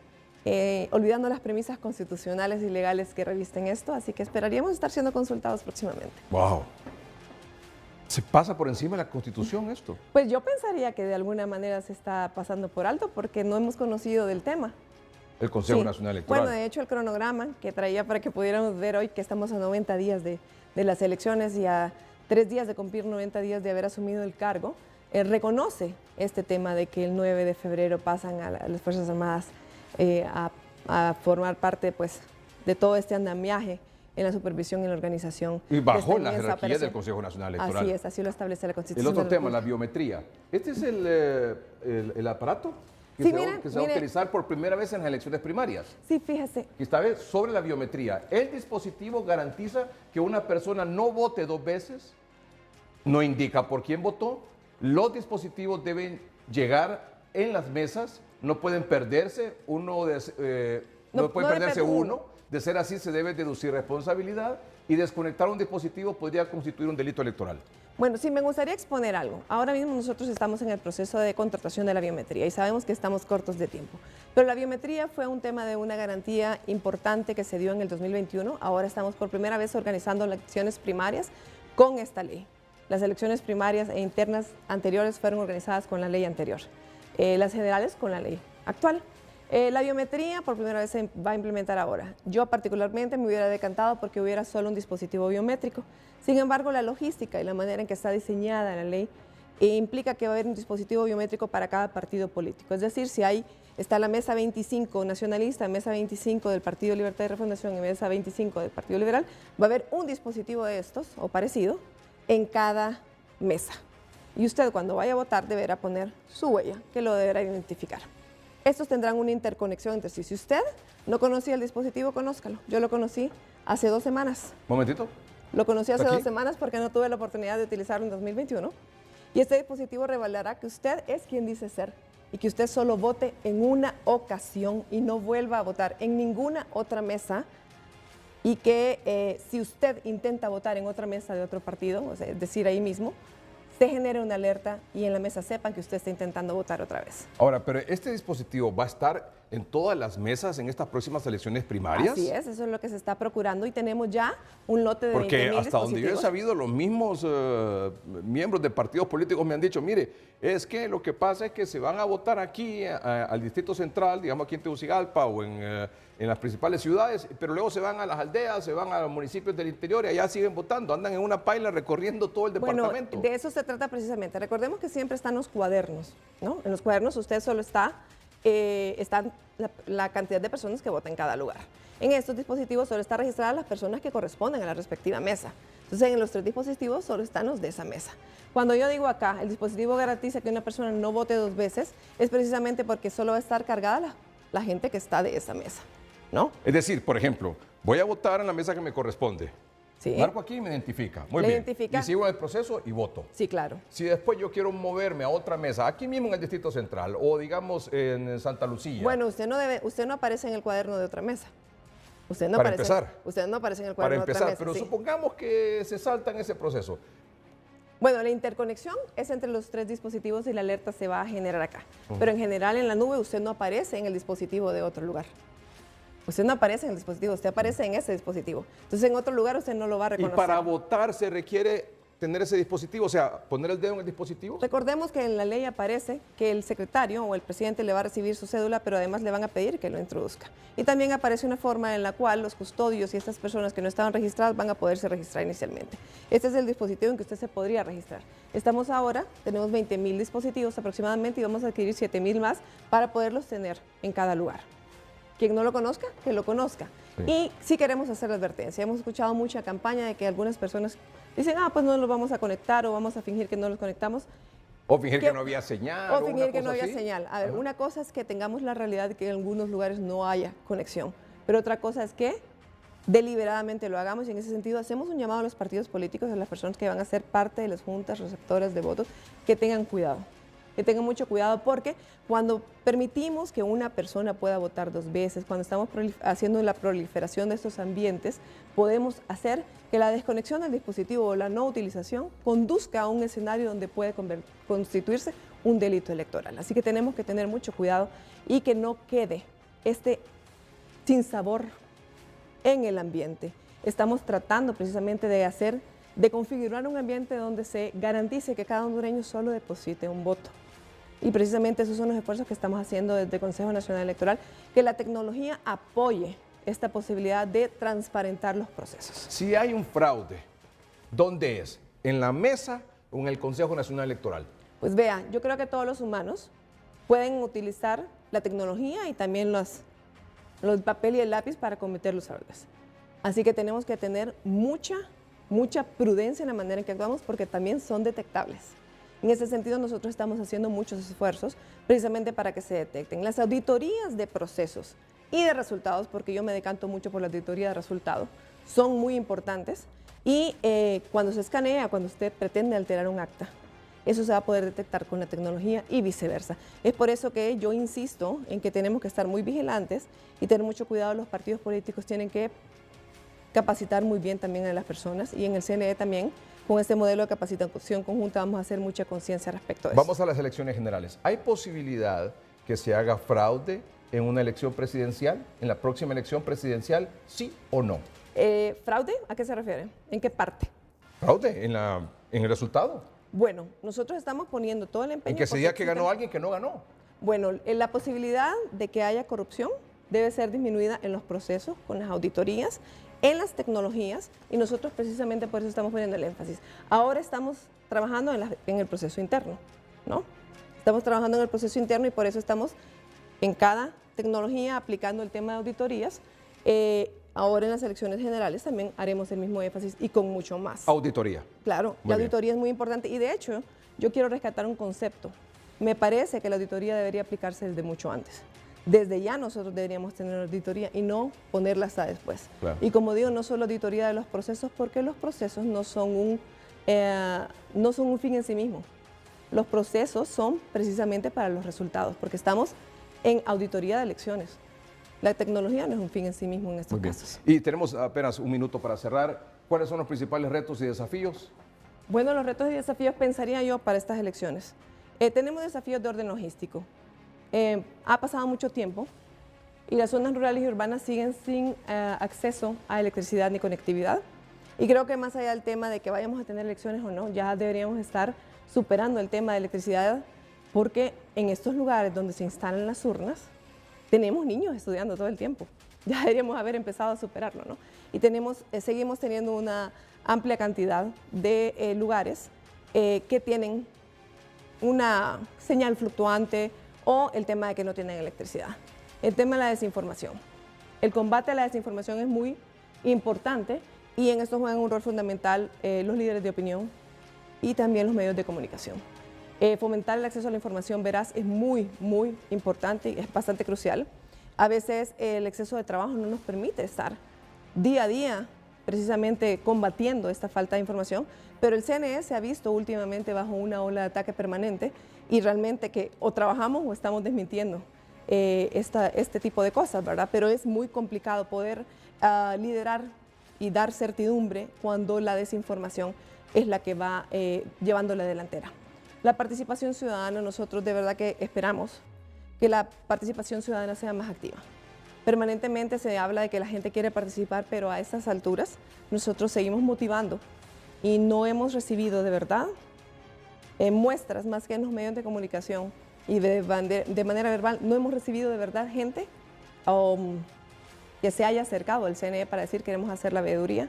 olvidando las premisas constitucionales y legales que revisten esto, así que esperaríamos estar siendo consultados próximamente. ¡Wow! ¿Se pasa por encima de la Constitución esto? Pues yo pensaría que de alguna manera se está pasando por alto porque no hemos conocido del tema. El Consejo Nacional Electoral. Bueno, de hecho el cronograma que traía para que pudiéramos ver hoy que estamos a 90 días de las elecciones y a 3 días de cumplir 90 días de haber asumido el cargo, reconoce este tema de que el 9 de febrero pasan a las Fuerzas Armadas a formar parte pues, de todo este andamiaje en la supervisión y la organización. Y bajo la jerarquía del Consejo Nacional Electoral. Así es, así lo establece la Constitución. El otro tema, la biometría. Este es el aparato que, sí, que se va a utilizar por primera vez en las elecciones primarias. Sí, fíjese. Y esta vez sobre la biometría. ¿El dispositivo garantiza que una persona no vote 2 veces? ¿No indica por quién votó? Los dispositivos deben llegar en las mesas, no pueden perderse, no puede perderse uno. De ser así, se debe deducir responsabilidad y desconectar un dispositivo podría constituir un delito electoral. Bueno, sí, me gustaría exponer algo. Ahora mismo nosotros estamos en el proceso de contratación de la biometría y sabemos que estamos cortos de tiempo. Pero la biometría fue un tema de una garantía importante que se dio en el 2021. Ahora estamos por primera vez organizando las elecciones primarias con esta ley. Las elecciones primarias e internas anteriores fueron organizadas con la ley anterior. Las generales con la ley actual. La biometría por primera vez se va a implementar ahora. Yo particularmente me hubiera decantado porque hubiera solo un dispositivo biométrico. Sin embargo, la logística y la manera en que está diseñada la ley implica que va a haber un dispositivo biométrico para cada partido político. Es decir, si está la mesa 25 nacionalista, mesa 25 del Partido Libertad y Refundación y mesa 25 del Partido Liberal, va a haber un dispositivo de estos o parecido en cada mesa. Y usted cuando vaya a votar deberá poner su huella, que lo deberá identificar. Estos tendrán una interconexión entre sí. Si usted no conocía el dispositivo, conózcalo. Yo lo conocí hace 2 semanas. Momentito. Lo conocí hace 2 semanas porque no tuve la oportunidad de utilizarlo en 2021. Y este dispositivo revelará que usted es quien dice ser y que usted solo vote en una ocasión y no vuelva a votar en ninguna otra mesa. Y que si usted intenta votar en otra mesa de otro partido, o sea, es decir, ahí mismo, se genere una alerta y en la mesa sepan que usted está intentando votar otra vez. Ahora, pero este dispositivo va a estar en todas las mesas en estas próximas elecciones primarias? Así es, eso es lo que se está procurando y tenemos ya un lote de Porque 20,000 hasta donde yo he dispositivos. sabido, los mismos miembros de partidos políticos me han dicho, mire, es que lo que pasa es que se van a votar aquí al Distrito Central, digamos aquí en Tegucigalpa o en las principales ciudades, pero luego se van a las aldeas, se van a los municipios del interior y allá siguen votando, andan en una paila recorriendo todo el departamento. Bueno, de eso se trata precisamente. Recordemos que siempre están los cuadernos, ¿no? En los cuadernos usted solo está la cantidad de personas que votan en cada lugar. En estos dispositivos solo están registradas las personas que corresponden a la respectiva mesa. Entonces, en los 3 dispositivos solo están los de esa mesa. Cuando yo digo acá, el dispositivo garantiza que una persona no vote 2 veces, es precisamente porque solo va a estar cargada la gente que está de esa mesa, ¿no? Es decir, por ejemplo, voy a votar en la mesa que me corresponde. Sí. Marco aquí y me identifica. Muy Le bien. identifica. Y sigo en el proceso y voto. Sí, claro. Si después yo quiero moverme a otra mesa, aquí mismo en el Distrito Central o digamos en Santa Lucía. Bueno, usted no aparece en el cuaderno de otra mesa. Usted no Para aparece, empezar. Usted no aparece en el Para cuaderno de otra empezar, mesa. pero sí. supongamos que se salta en ese proceso. Bueno, la interconexión es entre los 3 dispositivos y la alerta se va a generar acá. Pero en general en la nube usted no aparece en el dispositivo de otro lugar. Usted no aparece en el dispositivo, usted aparece en ese dispositivo. Entonces en otro lugar usted no lo va a Y reconocer. para votar se requiere tener ese dispositivo, o sea, poner el dedo en el dispositivo. Recordemos que en la ley aparece que el secretario o el presidente le va a recibir su cédula, pero además le van a pedir que lo introduzca. Y también aparece una forma en la cual los custodios y estas personas que no estaban registradas van a poderse registrar inicialmente. Este es el dispositivo en que usted se podría registrar. Estamos ahora, tenemos 20,000 dispositivos aproximadamente y vamos a adquirir 7,000 más para poderlos tener en cada lugar. Quien no lo conozca, que lo conozca. Sí. Y sí queremos hacer la advertencia. Hemos escuchado mucha campaña de que algunas personas dicen, pues no los vamos a conectar o vamos a fingir que no los conectamos. O fingir que no había señal. O fingir que no una cosa había así. señal. A ver, Ajá. una cosa es que tengamos la realidad de que en algunos lugares no haya conexión. Pero otra cosa es que deliberadamente lo hagamos y en ese sentido hacemos un llamado a los partidos políticos, a las personas que van a ser parte de las juntas receptoras de votos, que tengan cuidado. Que tengan mucho cuidado porque cuando permitimos que una persona pueda votar 2 veces, cuando estamos haciendo la proliferación de estos ambientes, podemos hacer que la desconexión del dispositivo o la no utilización conduzca a un escenario donde puede constituirse un delito electoral. Así que tenemos que tener mucho cuidado y que no quede este sinsabor en el ambiente. Estamos tratando precisamente de configurar un ambiente donde se garantice que cada hondureño solo deposite un voto. Y precisamente esos son los esfuerzos que estamos haciendo desde el Consejo Nacional Electoral, que la tecnología apoye esta posibilidad de transparentar los procesos. Si hay un fraude, ¿dónde es? ¿En la mesa o en el Consejo Nacional Electoral? Pues vea, yo creo que todos los humanos pueden utilizar la tecnología y también el papel y el lápiz para cometer los fraudes. Así que tenemos que tener mucha prudencia en la manera en que actuamos porque también son detectables. En ese sentido, nosotros estamos haciendo muchos esfuerzos precisamente para que se detecten. Las auditorías de procesos y de resultados, porque yo me decanto mucho por la auditoría de resultados, son muy importantes y cuando se escanea, cuando usted pretende alterar un acta, eso se va a poder detectar con la tecnología y viceversa. Es por eso que yo insisto en que tenemos que estar muy vigilantes y tener mucho cuidado. Los partidos políticos tienen que capacitar muy bien también a las personas y en el CNE también, con este modelo de capacitación conjunta, vamos a hacer mucha conciencia respecto a eso. Vamos a las elecciones generales. ¿Hay posibilidad que se haga fraude en una elección presidencial, en la próxima elección presidencial, sí o no? ¿Fraude? ¿A qué se refiere? ¿En qué parte? ¿Fraude en el resultado? Bueno, nosotros estamos poniendo todo el empeño. En que se porque diga que ganó exista- alguien que no ganó. Bueno, la posibilidad de que haya corrupción debe ser disminuida en los procesos, con las auditorías, en las tecnologías, y nosotros precisamente por eso estamos poniendo el énfasis. Ahora estamos trabajando en el proceso interno, ¿no? Estamos trabajando en el proceso interno y por eso estamos en cada tecnología aplicando el tema de auditorías. Ahora en las elecciones generales también haremos el mismo énfasis y con mucho más. Auditoría. Claro, Muy la bien. auditoría es muy importante y de hecho yo quiero rescatar un concepto. Me parece que la auditoría debería aplicarse desde mucho antes. Desde ya nosotros deberíamos tener auditoría y no ponerla hasta después. Claro. Y como digo, no solo auditoría de los procesos, porque los procesos no son un fin en sí mismo. Los procesos son precisamente para los resultados, porque estamos en auditoría de elecciones. La tecnología no es un fin en sí mismo en estos Muy bien. casos. Y tenemos apenas un minuto para cerrar. ¿Cuáles son los principales retos y desafíos? Bueno, los retos y desafíos pensaría yo para estas elecciones. Tenemos desafíos de orden logístico. Ha pasado mucho tiempo y las zonas rurales y urbanas siguen sin acceso a electricidad ni conectividad. Y creo que más allá del tema de que vayamos a tener elecciones o no, ya deberíamos estar superando el tema de electricidad, porque en estos lugares donde se instalan las urnas, tenemos niños estudiando todo el tiempo. Ya deberíamos haber empezado a superarlo, ¿no? Y seguimos teniendo una amplia cantidad de lugares que tienen una señal fluctuante o el tema de que no tienen electricidad. El tema de la desinformación. El combate a la desinformación es muy importante y en esto juegan un rol fundamental los líderes de opinión y también los medios de comunicación. Fomentar el acceso a la información veraz es muy, muy importante y es bastante crucial. A veces el exceso de trabajo no nos permite estar día a día precisamente combatiendo esta falta de información, pero el CNE se ha visto últimamente bajo una ola de ataque permanente y realmente que o trabajamos o estamos desmintiendo este tipo de cosas, ¿verdad? Pero es muy complicado poder liderar y dar certidumbre cuando la desinformación es la que va llevando la delantera. La participación ciudadana, nosotros de verdad que esperamos que la participación ciudadana sea más activa. Permanentemente se habla de que la gente quiere participar, pero a estas alturas nosotros seguimos motivando y no hemos recibido de verdad muestras más que en los medios de comunicación y de manera verbal, no hemos recibido de verdad gente que se haya acercado al CNE para decir queremos hacer la veeduría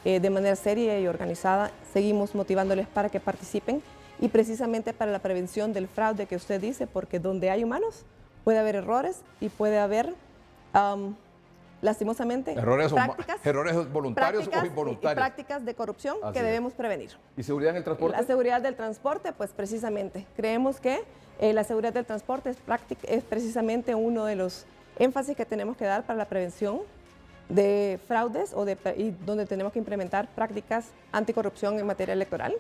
de manera seria y organizada. Seguimos motivándoles para que participen y precisamente para la prevención del fraude que usted dice, porque donde hay humanos puede haber errores y puede haber, lastimosamente, errores voluntarios o involuntarios. Y prácticas de corrupción que debemos prevenir. ¿Y seguridad en el transporte? La seguridad del transporte, pues precisamente. Creemos que la seguridad del transporte es precisamente uno de los énfasis que tenemos que dar para la prevención de fraudes y donde tenemos que implementar prácticas anticorrupción en materia electoral.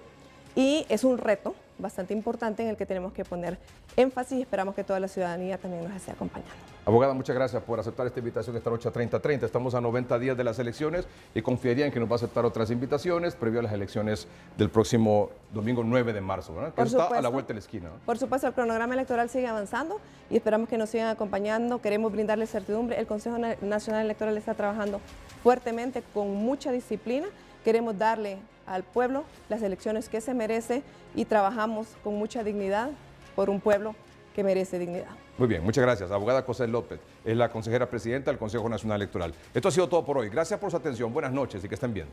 Y es un reto bastante importante en el que tenemos que poner énfasis y esperamos que toda la ciudadanía también nos esté acompañando. Abogada, muchas gracias por aceptar esta invitación esta noche a 30:30. Estamos a 90 días de las elecciones y confiaría en que nos va a aceptar otras invitaciones previo a las elecciones del próximo domingo 9 de marzo, ¿verdad? Que está a la vuelta de la esquina, ¿no? Por supuesto, el cronograma electoral sigue avanzando y esperamos que nos sigan acompañando. Queremos brindarles certidumbre. El Consejo Nacional Electoral está trabajando fuertemente, con mucha disciplina. Queremos darle al pueblo las elecciones que se merece y trabajamos con mucha dignidad por un pueblo que merece dignidad. Muy bien, muchas gracias. Abogada Cosette López es la consejera presidenta del Consejo Nacional Electoral. Esto ha sido todo por hoy. Gracias por su atención. Buenas noches y que estén bien.